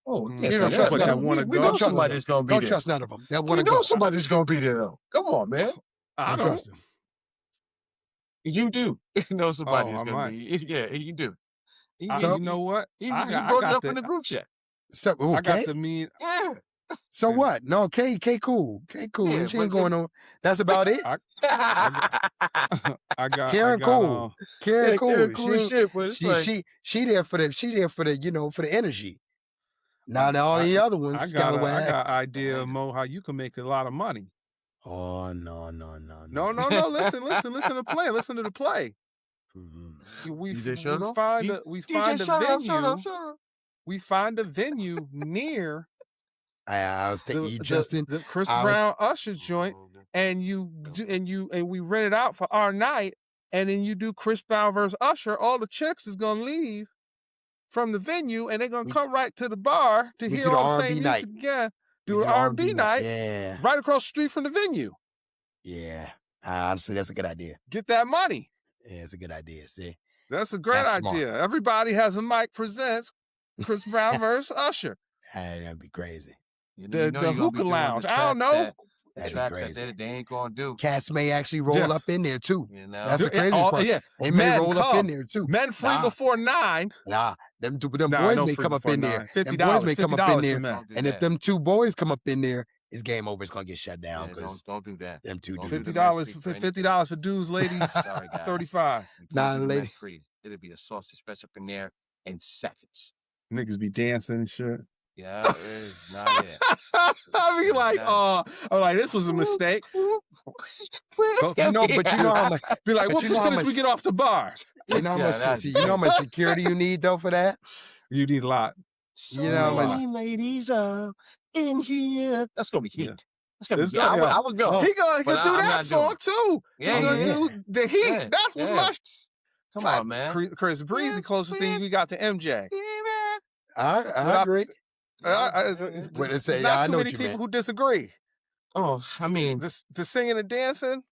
Oh, you don't trust none of them. We know somebody's going to be there. Don't trust none of them. We know somebody's going to be there, though. Come on, man. I don't trust them. You do. You know somebody's going to be. Yeah, you do. You know what? You brought it up in the group chat. So, okay. I got the mean. Yeah. So what? No, K cool. Yeah, she ain't going on. That's about it. I got Karen cool. Karen cool. She there for the for the energy. Now all the other ones I got an idea, Mo, how you can make a lot of money. Oh no. Listen to play. Listen to the play. We find a venue near. I was thinking Justin, the Chris Brown Usher joint, and we rent it out for our night, and then you do Chris Brown versus Usher. All the chicks is gonna leave from the venue, and they're gonna come right to the bar to hear all the same music again. Do an R&B night, right across the street from the venue. Yeah, honestly, that's a good idea. Get that money. Yeah, it's a good idea. See, that's a great idea. Smart. Everybody Has a Mic presents Chris Brown versus Usher. That'd be crazy. The hookah lounge. I don't know. That's crazy. They ain't gonna do. Cats may actually roll up in there too. You know? That's the craziest part. Yeah, they may roll up in there too. Men free before 9. Them boys may come up in there. Them boys may come up in there. And if them 2 boys come up in there, it's game over. It's gonna get shut down. Don't do that. Them 2 $50 for dudes, ladies. Sorry, guys. 35. Lady. It'll be a sausage fest up in there in seconds. Niggas be dancing and shit. Yeah, it's not it. I mean, like, I'm like, this was a mistake. But you know how much. Be like, what percentage we get off the bar? You know how much security you need though for that? You need a lot. You know how much ladies up in here. That's gonna be heat. Yeah. That's gonna be I would go. He gonna do that song too. Yeah, he gonna do the heat. Yeah. That's what's my. Come on, man. Chris Breezy, closest thing we got to MJ. I agree. It's not too many people who disagree. Oh, I mean, the singing and dancing.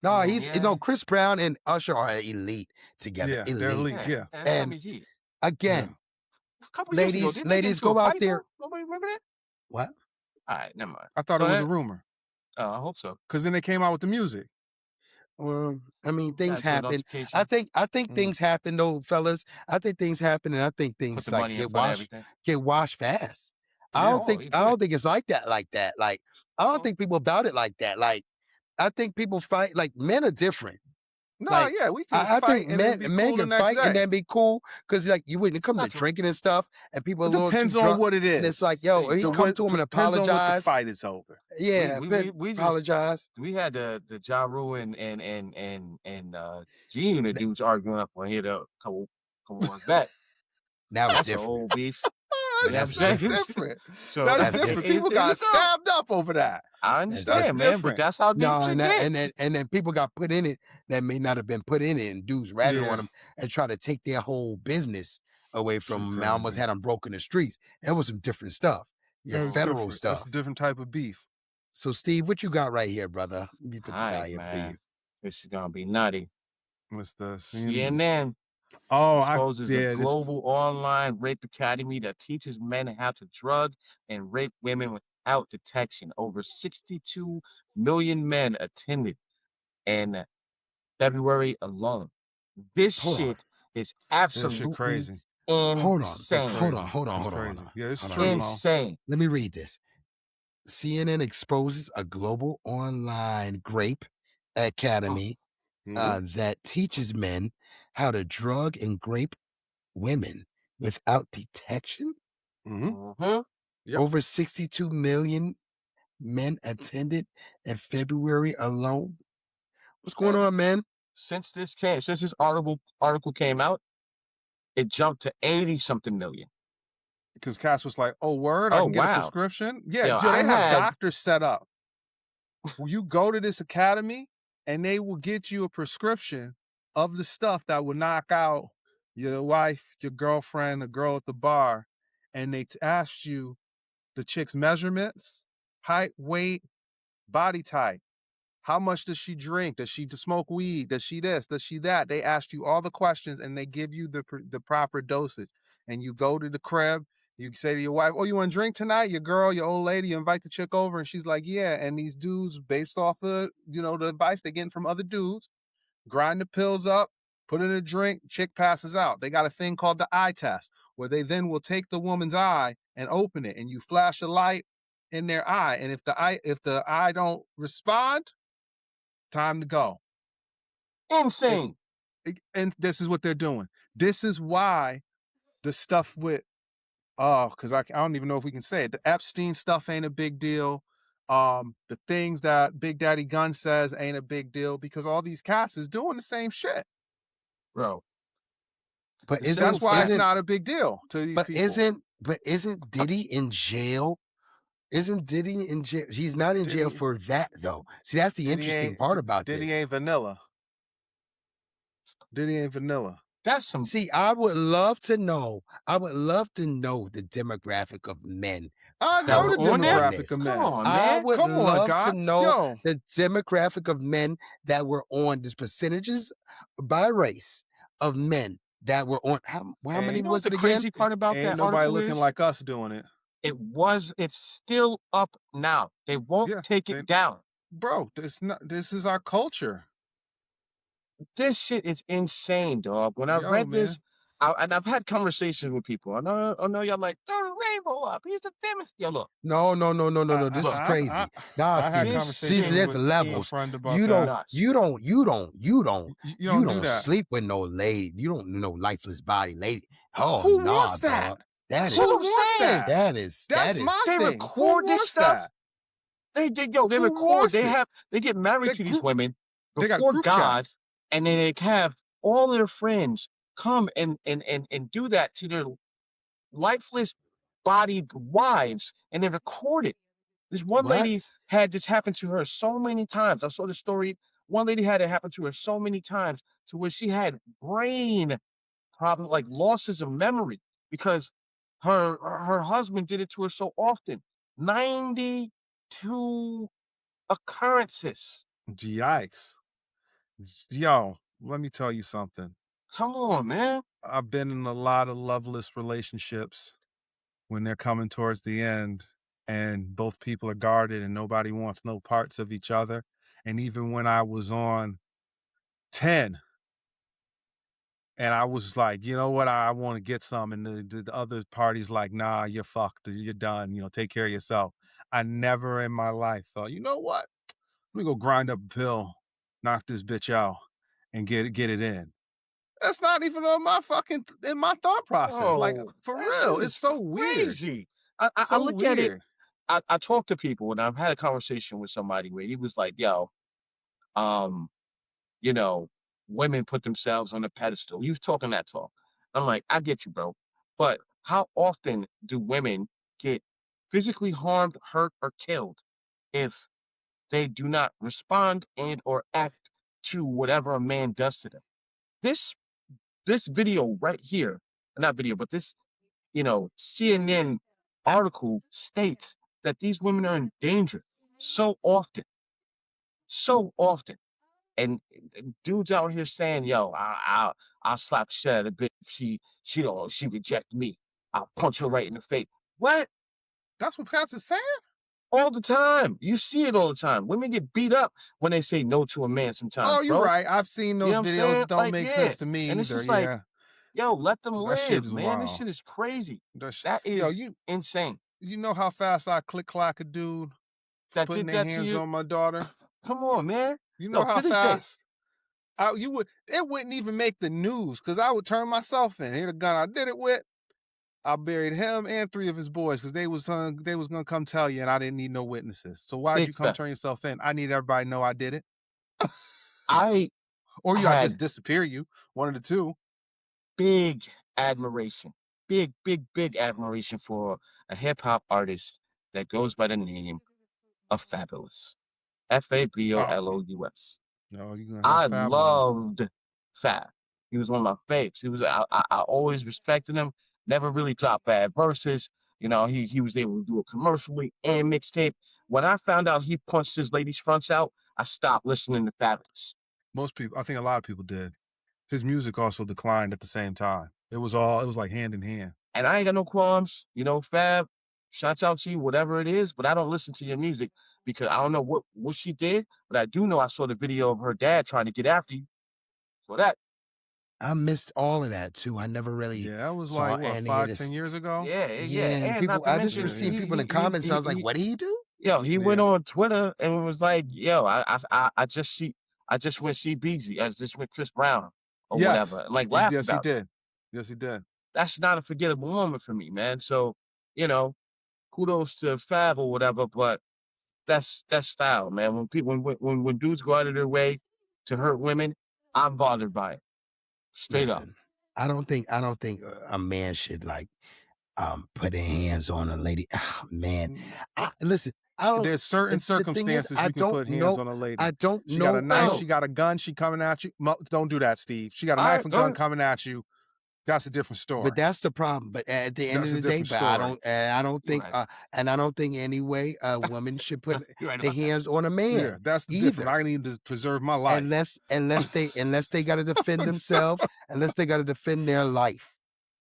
No, Chris Brown and Usher are elite together. Yeah, they're elite. Yeah, and again, ladies, go out there. Nobody remember that? What? All right, never mind. I thought it was a rumor. Oh, I hope so. Because then they came out with the music. Well, I mean, things happen. I think things happen though, fellas. I think things happen, and I think things like get washed fast. I don't think it's like that. Like I don't think people about it like that. Like I think people fight. Like men are different. No, we can fight. I think men can fight and then be cool because like you wouldn't come to drinking and stuff, and people are a little depends too on drunk, what it is. And it's like, yo, he come to him and apologize. On what the fight is over. Yeah, we apologize. We had the Ja Rule and G-Unit dudes arguing up on here a couple months back. That was different. An old beef. That's different. That's different. People got stabbed up over that. I understand, man, but that's how deep and then people got put in it that may not have been put in it, and dudes ratted on them and try to take their whole business away from them. Almost had them broke in the streets. That was some different stuff. Your That's federal different. That's stuff. a different type of beef. So, Steve, what you got right here, brother? Let me put this out here for you. Man. This is gonna be nutty. What's the CNN Oh, exposes a this global online rape academy that teaches men how to drug and rape women without detection. Over 62 million men attended in February alone. This Hold on. shit is shit absolutely crazy. Hold on. insane. Hold on. It's crazy. Yeah, it's Hold on. true, Mo. Insane. Let me read this. CNN exposes a global online grape academy that teaches men how to drug and grape women without detection. Mm-hmm. Yep. Over 62 million men attended in February alone. What's going on, man? Since this article came out, it jumped to 80-something million. Because Cass was like, "Oh, word, I Oh, can get a wow. prescription." Yeah, Yo, they I have had- doctors set up. You go to this academy, and they will get you a prescription of the stuff that will knock out your wife, your girlfriend, the girl at the bar, and they ask you the chick's measurements, height, weight, body type. How much does she drink? Does she smoke weed? Does she this? Does she that? They ask you all the questions and they give you the proper dosage. And you go to the crib, you say to your wife, "Oh, you want to drink tonight?" Your girl, your old lady, you invite the chick over and she's like, "Yeah." And these dudes, based off of, the advice they're getting from other dudes, grind the pills up, put in a drink, chick passes out. They got a thing called the eye test where they then will take the woman's eye and open it and you flash a light in their eye. And if the eye don't respond, time to go. Insane. And this is what they're doing. This is why the stuff with, because I don't even know if we can say it. The Epstein stuff ain't a big deal. The things that Big Daddy Gun says ain't a big deal because all these cats is doing the same shit. Bro. But That's why it's not a big deal to these people. Isn't Diddy in jail? Isn't Diddy in jail? He's not in jail for that, though. See, that's the interesting part about this. Diddy ain't vanilla. Diddy ain't vanilla. That's some. See, I would love to know the demographic of men. I know the demographic of men. Come on, man. I would love to know the demographic of men that were on this percentages by race of men that were on. How many was it again? The crazy part about that nobody article looking is, like us doing it. It's still up now. They won't take it down. Bro, this is our culture. This shit is insane, dog. When I read this, and I've had conversations with people. I know y'all like, throw the rainbow up. He's a feminist. Yo, look. No. This is crazy. Steve, there's levels. You don't sleep with no lady. You don't know lifeless body lady. Oh, who wants that? Dog. That is. Who wants that? That's my they thing. record Who this wants stuff. that? They record. They get married to these women before God, chats. and then they have all their friends come and do that to their lifeless bodied wives, and they record it. This one lady had this happen to her so many times. I saw the story. One lady had it happen to her so many times to where she had brain problems, like losses of memory, because her husband did it to her so often. 92 occurrences. Yikes. Yo, let me tell you something. Come on, man. I've been in a lot of loveless relationships when they're coming towards the end and both people are guarded and nobody wants no parts of each other. And even when I was on 10 and I was like, you know what, I want to get some. And the other party's like, nah, you're fucked. You're done. Take care of yourself. I never in my life thought, you know what? Let me go grind up a pill, knock this bitch out, and get it in. That's not even in my thought process. Like, for real, it's so crazy. weird. I look at it. I talk to people, and I've had a conversation with somebody where he was like, "Yo, women put themselves on a pedestal." He was talking that talk. I'm like, I get you, bro, but how often do women get physically harmed, hurt, or killed if they do not respond and or act to whatever a man does to them? This video right here, not video, but this, CNN article states that these women are in danger so often, so often. And dudes out here saying, "Yo, I'll slap the shit out of the bitch if she reject me. I'll punch her right in the face." What? That's what Pats is saying? All the time. You see it all the time. Women get beat up when they say no to a man sometimes, Oh, you're bro. right. I've seen those You know what I'm videos. saying? It don't Like, make yeah. sense to me And it's either. just like, Yeah. yo, let them That shit live, is man. This wild. shit is crazy. That sh- That Yo, is insane. you know how fast I click clack a dude for That putting did their that to hands you. on my daughter? Come on, man. You know Yo, how to this day. fast? It wouldn't even make the news because I would turn myself in. Here the gun I did it with. I buried him and 3 of his boys because they was gonna come tell you, and I didn't need no witnesses. So why'd Big you come fact. turn yourself in? I need everybody to know I did it, I or I had just disappear you. One of the two. big admiration, big admiration for a hip hop artist that goes by the name of Fabulous. Fabolous. No, you gonna have I Fab on us. loved Fab. He was one of my faves. I always respected him. Never really dropped bad verses. You know, he was able to do a commercially and mixtape. When I found out he punched his ladies' fronts out, I stopped listening to Fabulous. Most people, I think a lot of people did. His music also declined at the same time. It was like hand in hand. And I ain't got no qualms. You know, Fab, shouts out to you, whatever it is, but I don't listen to your music because I don't know what she did, but I do know I saw the video of her dad trying to get after you. So that. I missed all of that too. I never really that was saw like what, any 5, of this. 10 years ago. Yeah. And And people, not to I just mention, would see people in the comments. I was like, "What did he do?" Yo, he went on Twitter and was like, "Yo, I just went see Beezy. I just went Chris Brown or whatever." And like laughed Yes, he about it. did. Yes, he did. That's not a forgettable moment for me, man. So, you know, kudos to Fab or whatever, but that's foul, man. When people when dudes go out of their way to hurt women, I'm bothered by it. Straight up. Listen, I don't think a man should like put their hands on a lady. Oh, man, listen. I don't. There's certain circumstances you can put hands on a lady. I don't know. She got a knife. No. She got a gun. She coming at you. Don't do that, Steve. She got a knife and gun coming at you. That's a different story. But that's the problem. But at the end of the day, but I don't think, and I don't think anyway a woman should put their hands on a man. Yeah, that's different. I need to preserve my life. Unless they got to defend themselves, unless they got to defend their life,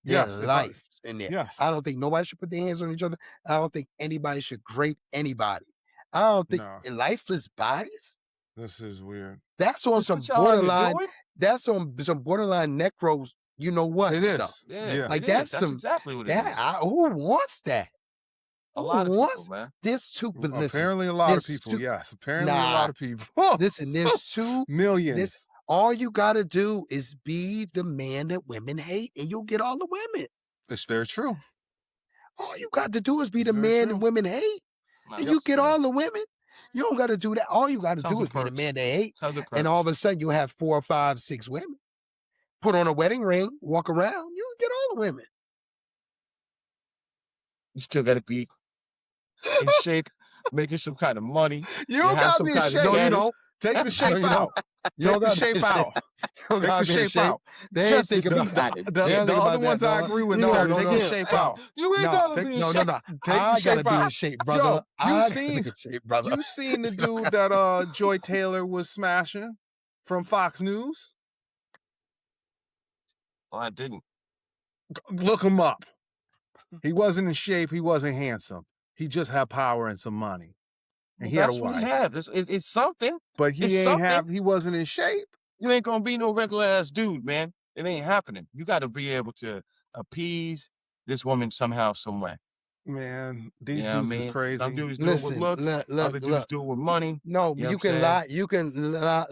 life in there. Yes. I don't think nobody should put their hands on each other. I don't think anybody should grape anybody. I don't think lifeless bodies. This is weird. That's on some borderline. That's on some borderline necros. You know what? It stuff. is. Yeah. Like that's exactly what it is. Who wants that? A lot of people, man. There's two. But listen, apparently a lot of people. Yes. Apparently a lot of people. Listen, there's 2 millions. All you got to do is be the man that women hate, and you'll get all the women. That's very true. All you got to do is be the man that women hate, and you get all the women. You don't got to do that. All you got to do is be the man they hate, and all of a sudden you have 4, 5, 6 women. Put on a wedding ring, walk around, you get all the women. You still got to be in shape, making some kind of money. You don't got to be in shape. No, you don't. Take the shape out. Take the shape out. Take the shape out. They ain't thinking about it. The other ones I agree with. No, take the shape out. You ain't gotta be in shape. No. I gotta be in shape, brother. You seen the dude that Joy Taylor was smashing from Fox News? Oh, I didn't. Look him up. He wasn't in shape. He wasn't handsome. He just had power and some money. And he had a wife. It's something. But he wasn't in shape. You ain't gonna be no regular ass dude, man. It ain't happening. You gotta be able to appease this woman somehow, some way. Man, these dudes is crazy. Some dudes do it with looks, other dudes do it with money. No, you can lie. You can lie,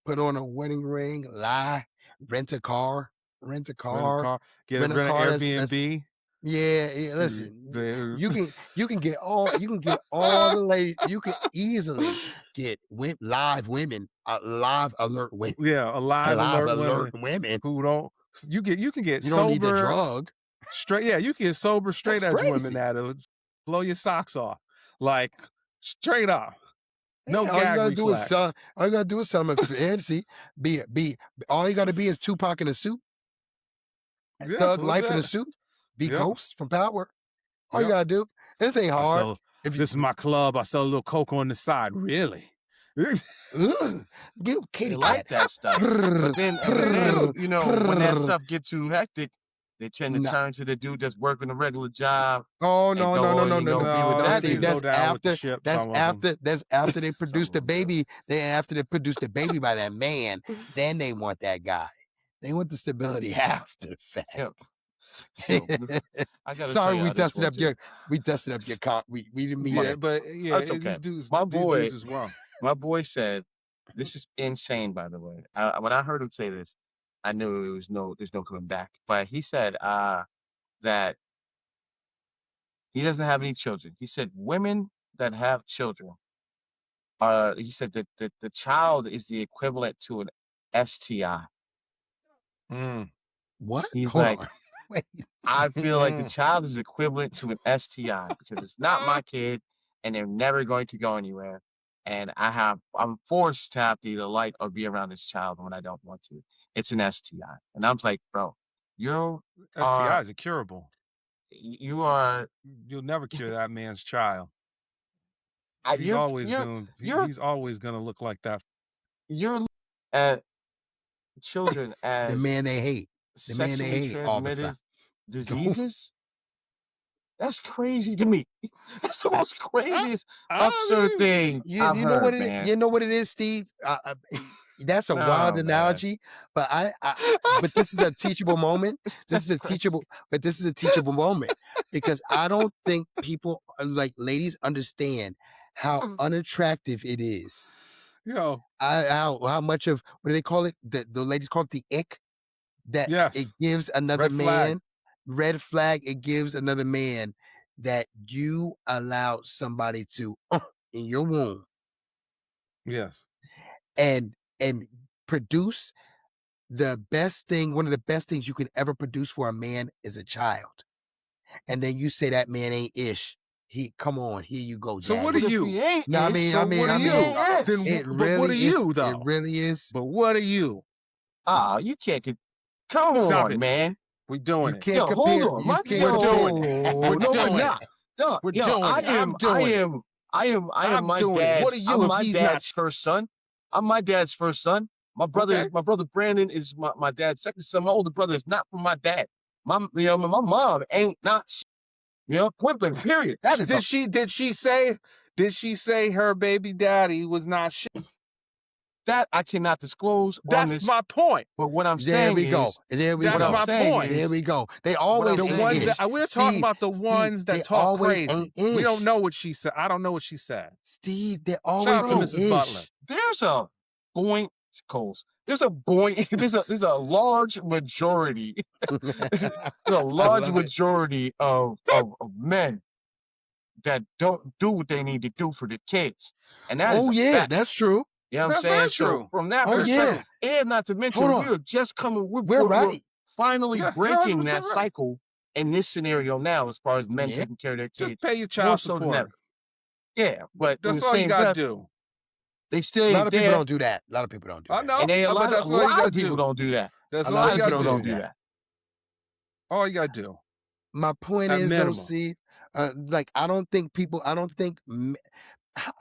put on a wedding ring, lie, rent a car, get an Airbnb. Yeah, listen. You can get all the ladies. You can easily get live women, live alert women. Yeah, live alert women who don't. You can get you sober. Don't need the drug. Straight, yeah, you can get sober straight edge women that'll blow your socks off, like straight up. No gag reflex. All you gotta do is something fancy. All you gotta be is Tupac in a suit. Thug life in a suit. Be Yep. Ghost from Power. All you Yep. gotta do. This ain't I hard. sell, this is my club. I sell a little coke on the side. Really? Ugh, give kitty They cat. like that stuff. But then, you know, when that stuff gets too hectic, they tend to Nah. turn to the dude that's working a regular job. Oh and no, go no, no, on no, and no, go no. be with No, that they See, dude. go that's down with the after. ship, That's some of them. after. That's after they produce the Some of them do. baby. They after they produce the baby by that man. Then they want that guy. They want the stability after the fact. Yep. Yo, I gotta tell Sorry, we y'all this dusted one up too. your. We dusted up your con. We didn't mean Yeah, it. but yeah, That's okay. these dudes, My these boy, dudes is wrong. my boy said, "This is insane." By the way, when I heard him say this, I knew there's no coming back. But he said that he doesn't have any children. He said women that have children he said that the child is the equivalent to an STI. Mm. What? He's Hold like, on. Wait. I feel like the child is equivalent to an STI because it's not my kid and they're never going to go anywhere. And I'm forced to have to either like or be around this child when I don't want to. It's an STI. And I'm like, bro, you are STIs are curable. you are You'll never cure that man's child. He's you're always you're going. you're He's always going to look like that. you're at children The as man they hate. The man they sexually hate. All of a transmitted sudden. diseases. That's crazy to me. That's the most craziest I absurd mean, thing I've You know heard, what man. you know what it is, Steve? That's a wild man. analogy, but but this is a teachable moment. This is a teachable moment because I don't think people like ladies understand how unattractive it is. Yo, How much of what do they call it? The ladies call it the ick that yes, it gives another red flag. man. Red flag. It gives another man that you allow somebody to in your womb. Yes. And produce the best thing. One of the best things you can ever produce for a man is a child. And then you say that man ain't ish. Come on, here you go. So what daddy. are If you? he ain't No, I ish, mean, So what are you? Then it But really what are is. you though? It really is. But what are you? you can't get. Come Stop on, it. man. We're doing You it. can't Yo, compare. hold on. You can't We're compare. doing it. We're No, doing we're it. not. No, We're yo, doing it. I'm doing it. I am I'm my doing it. What dad's. are you I'm if my he's dad's not? first son. I'm my dad's first son. My Okay. brother Brandon is my dad's second son. My older brother is not from my dad. My mom ain't not. Point blank. Period. That is Did she say her baby daddy was not shit? that I cannot disclose on That's this. my point. But what I'm There saying we go. is, There we That's go. my point. There we go. They always The I'm ain't ones ish. that we're talking Steve, about, the Steve, ones they that talk always crazy. ain't We don't ish. know what she said. I don't know what she said. Steve, they Shout always out to ain't Mrs. ish. Butler. there's a point, Coles. There's a point. There's a large majority. There's a large majority of men that don't do what they need to do for the kids, and that is Oh a yeah, fact. that's true. You know what I'm That's saying? very So true. from that Oh, perspective, yeah. and not to mention, Hold on. we're just coming. We're right. finally Yeah, you're breaking 100% that right. cycle in this scenario now, as far as men Yeah. taking care of their kids. Just pay your more child so than support. ever. Yeah, but in That's the all you same gotta breath, do. they still A lot ain't of people there. don't do that. A lot of people don't do I that. know, And a but lot that's of all you gotta people do. don't do that. That's A all lot you of gotta people do. don't do that. All you gotta do. My point At is, though, minimum. Steve, like I don't think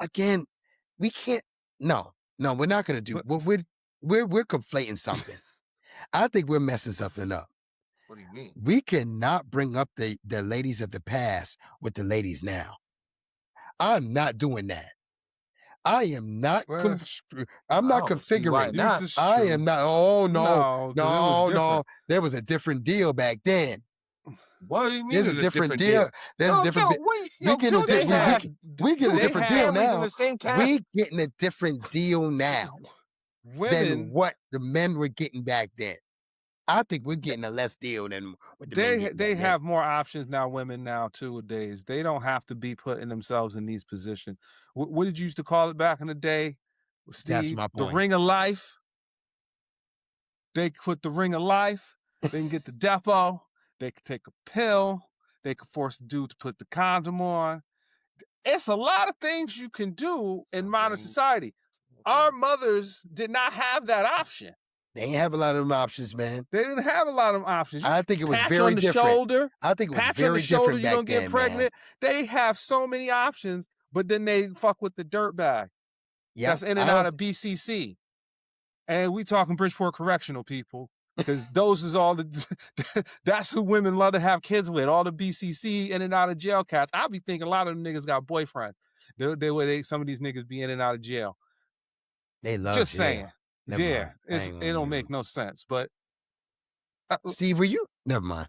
again, we can't. No, we're not gonna do. But- We're conflating something. I think we're messing something up. What do you mean? We cannot bring up the ladies of the past with the ladies now. I'm not doing that. I am not. Well, I'm not I don't see why configuring. not. Just I true. am not. Oh no, 'cause it was no. different. There was a different deal back then. What do you mean? There's a different deal. There's a different. We get a They have- we get a they different have- deal families in now. the same town. We getting a different deal now than Women, what the men were getting back then. I think we're getting a less deal than what the men getting they back have more options now. Women now nowadays, they don't have to be putting themselves in these positions. What did you used to call it back in the day, Steve? That's my The point. ring of life. They put the ring of life. They can get the depot. They can take a pill. They can force the dude to put the condom on. It's a lot of things you can do in modern society. Our mothers did not have that option. They ain't have a lot of them options, man. They didn't have a lot of options. I think it was patch very on the different. shoulder. I think it was Patch very on the shoulder, different you back don't get then, pregnant. man. They have so many options, but then they fuck with the dirt bag. Yep. That's in and out of BCC. And we talking Bridgeport Correctional people, because those is all the, that's who women love to have kids with, all the BCC in and out of jail cats. I be thinking a lot of them niggas got boyfriends. Some of these niggas be in and out of jail. They love Just jail. saying. Never Yeah, mind. it don't make no sense, but. Steve, were you? Never mind.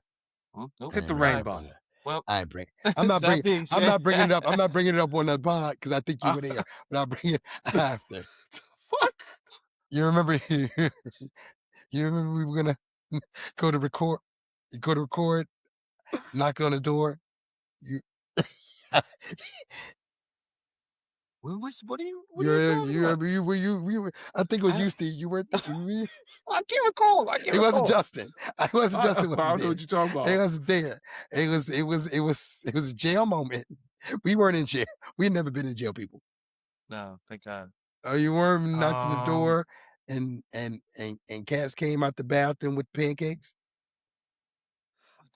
Nope. Hit the rainbow. Well, I ain't bring. I'm not bringing it up. I'm not bringing it up on the pod because I think you were there. But I'll bring it after. Fuck. You remember? You remember we were gonna go to record? You go to record, knock on the door. You. What are you? Were you? I think it was you, Steve. You weren't. I can't recall. It wasn't Justin. I wasn't Justin. I don't know what you're talking about. It wasn't there. It was a jail moment. We weren't in jail. We'd never been in jail, people. No, thank God. Oh, you weren't knocking the door, and cats came out the bathroom with pancakes.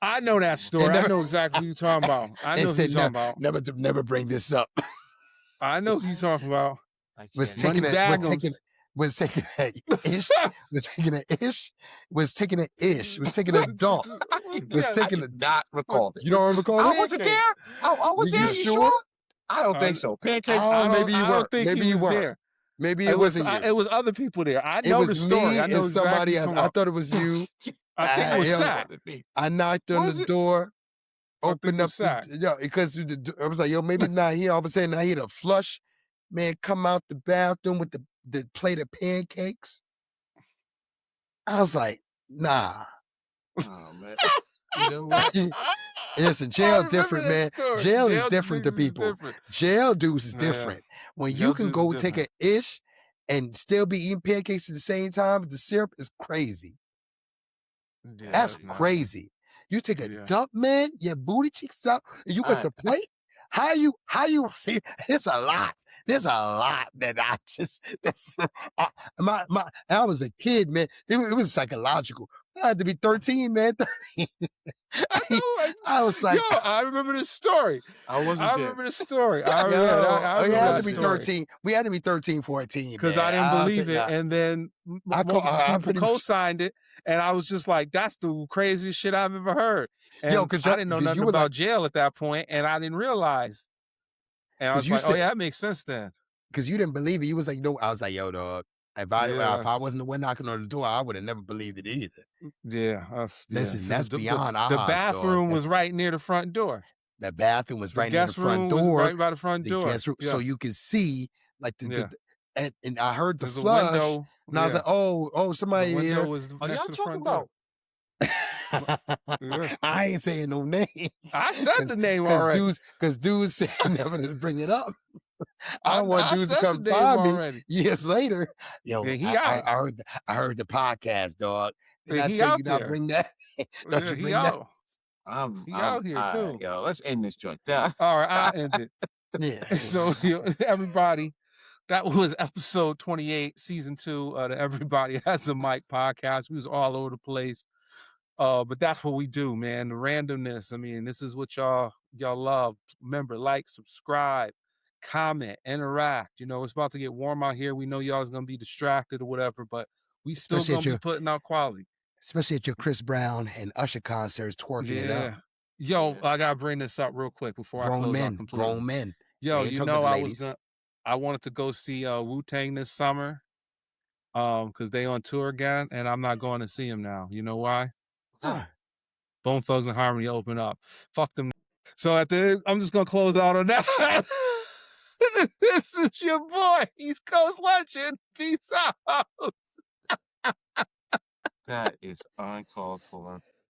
I know that story. I know exactly who you're talking about. I know who you're talking about. Never bring this up. I know who you're talking about. Was taking an dump. I did not recall it. You don't recall? I wasn't there. I was there. You sure? I don't think so. Pancakes. Maybe you were. Maybe you were there. Maybe it wasn't you. It was other people there. I know the story. I know somebody exactly else. I thought it was you. I think it was Sack. I knocked on the door. Opened up because I was like, yo, maybe not here. All of a sudden, I hear the flush man come out the bathroom with the plate of pancakes. I was like, nah. Oh man. You know what? Listen, jail different, man. Jail is different to people. Jail dudes is different. When you can go take an ish and still be eating pancakes at the same time, the syrup is crazy. Yeah, that's crazy. You take a dump, man, your booty cheeks out, and you got the plate. How you see? It's a lot. There's a lot that I just. I was a kid, man. It was psychological. I had to be 13, man. 13. I was like, yo, I remember this story. I remember this story. I had to be 13. We had to be 13, 14. Because I didn't believe it. And then people co-signed it. And I was just like, that's the craziest shit I've ever heard. And I didn't know nothing about jail at that point, and I didn't realize. And I was like, oh, yeah, that makes sense then. Because you didn't believe it. You was like, no. I was like, yo, dog. If I wasn't the one knocking on the door, I would have never believed it either. Yeah. Listen, that's beyond the bathroom was right near the front door. The bathroom was right near the front door. Was right by the front door. Guest room, so you could see like and I heard the There's flush. Window, and I was like, oh, somebody here. Are y'all talking about? I ain't saying no names. I said the name already. Because dudes said never to bring it up. I don't want dudes to come find me years later. Yo, I heard the podcast, dog. Did I tell you not bring that? He out. He out here too. Yo, let's end this joint. All right, I'll end it. Yeah. So everybody, that was episode 28, season 2 of the Everybody Has a Mic podcast. We was all over the place. But that's what we do, man. The randomness. I mean, this is what y'all love. Remember, like, subscribe, comment, interact. You know, it's about to get warm out here. We know y'all's gonna be distracted or whatever, but we still gonna be putting out quality. Especially at your Chris Brown and Usher concerts, twerking it up. Yo, I gotta bring this up real quick before I close out completely. Grown men. Yo, you know, I wanted to go see Wu-Tang this summer, because they on tour again, and I'm not going to see them now. You know why? Bone Thugs and Harmony open up. Fuck them. So at the end, I'm just gonna close out on that. This is your boy, East Coast Legend. Peace out. That is uncalled for.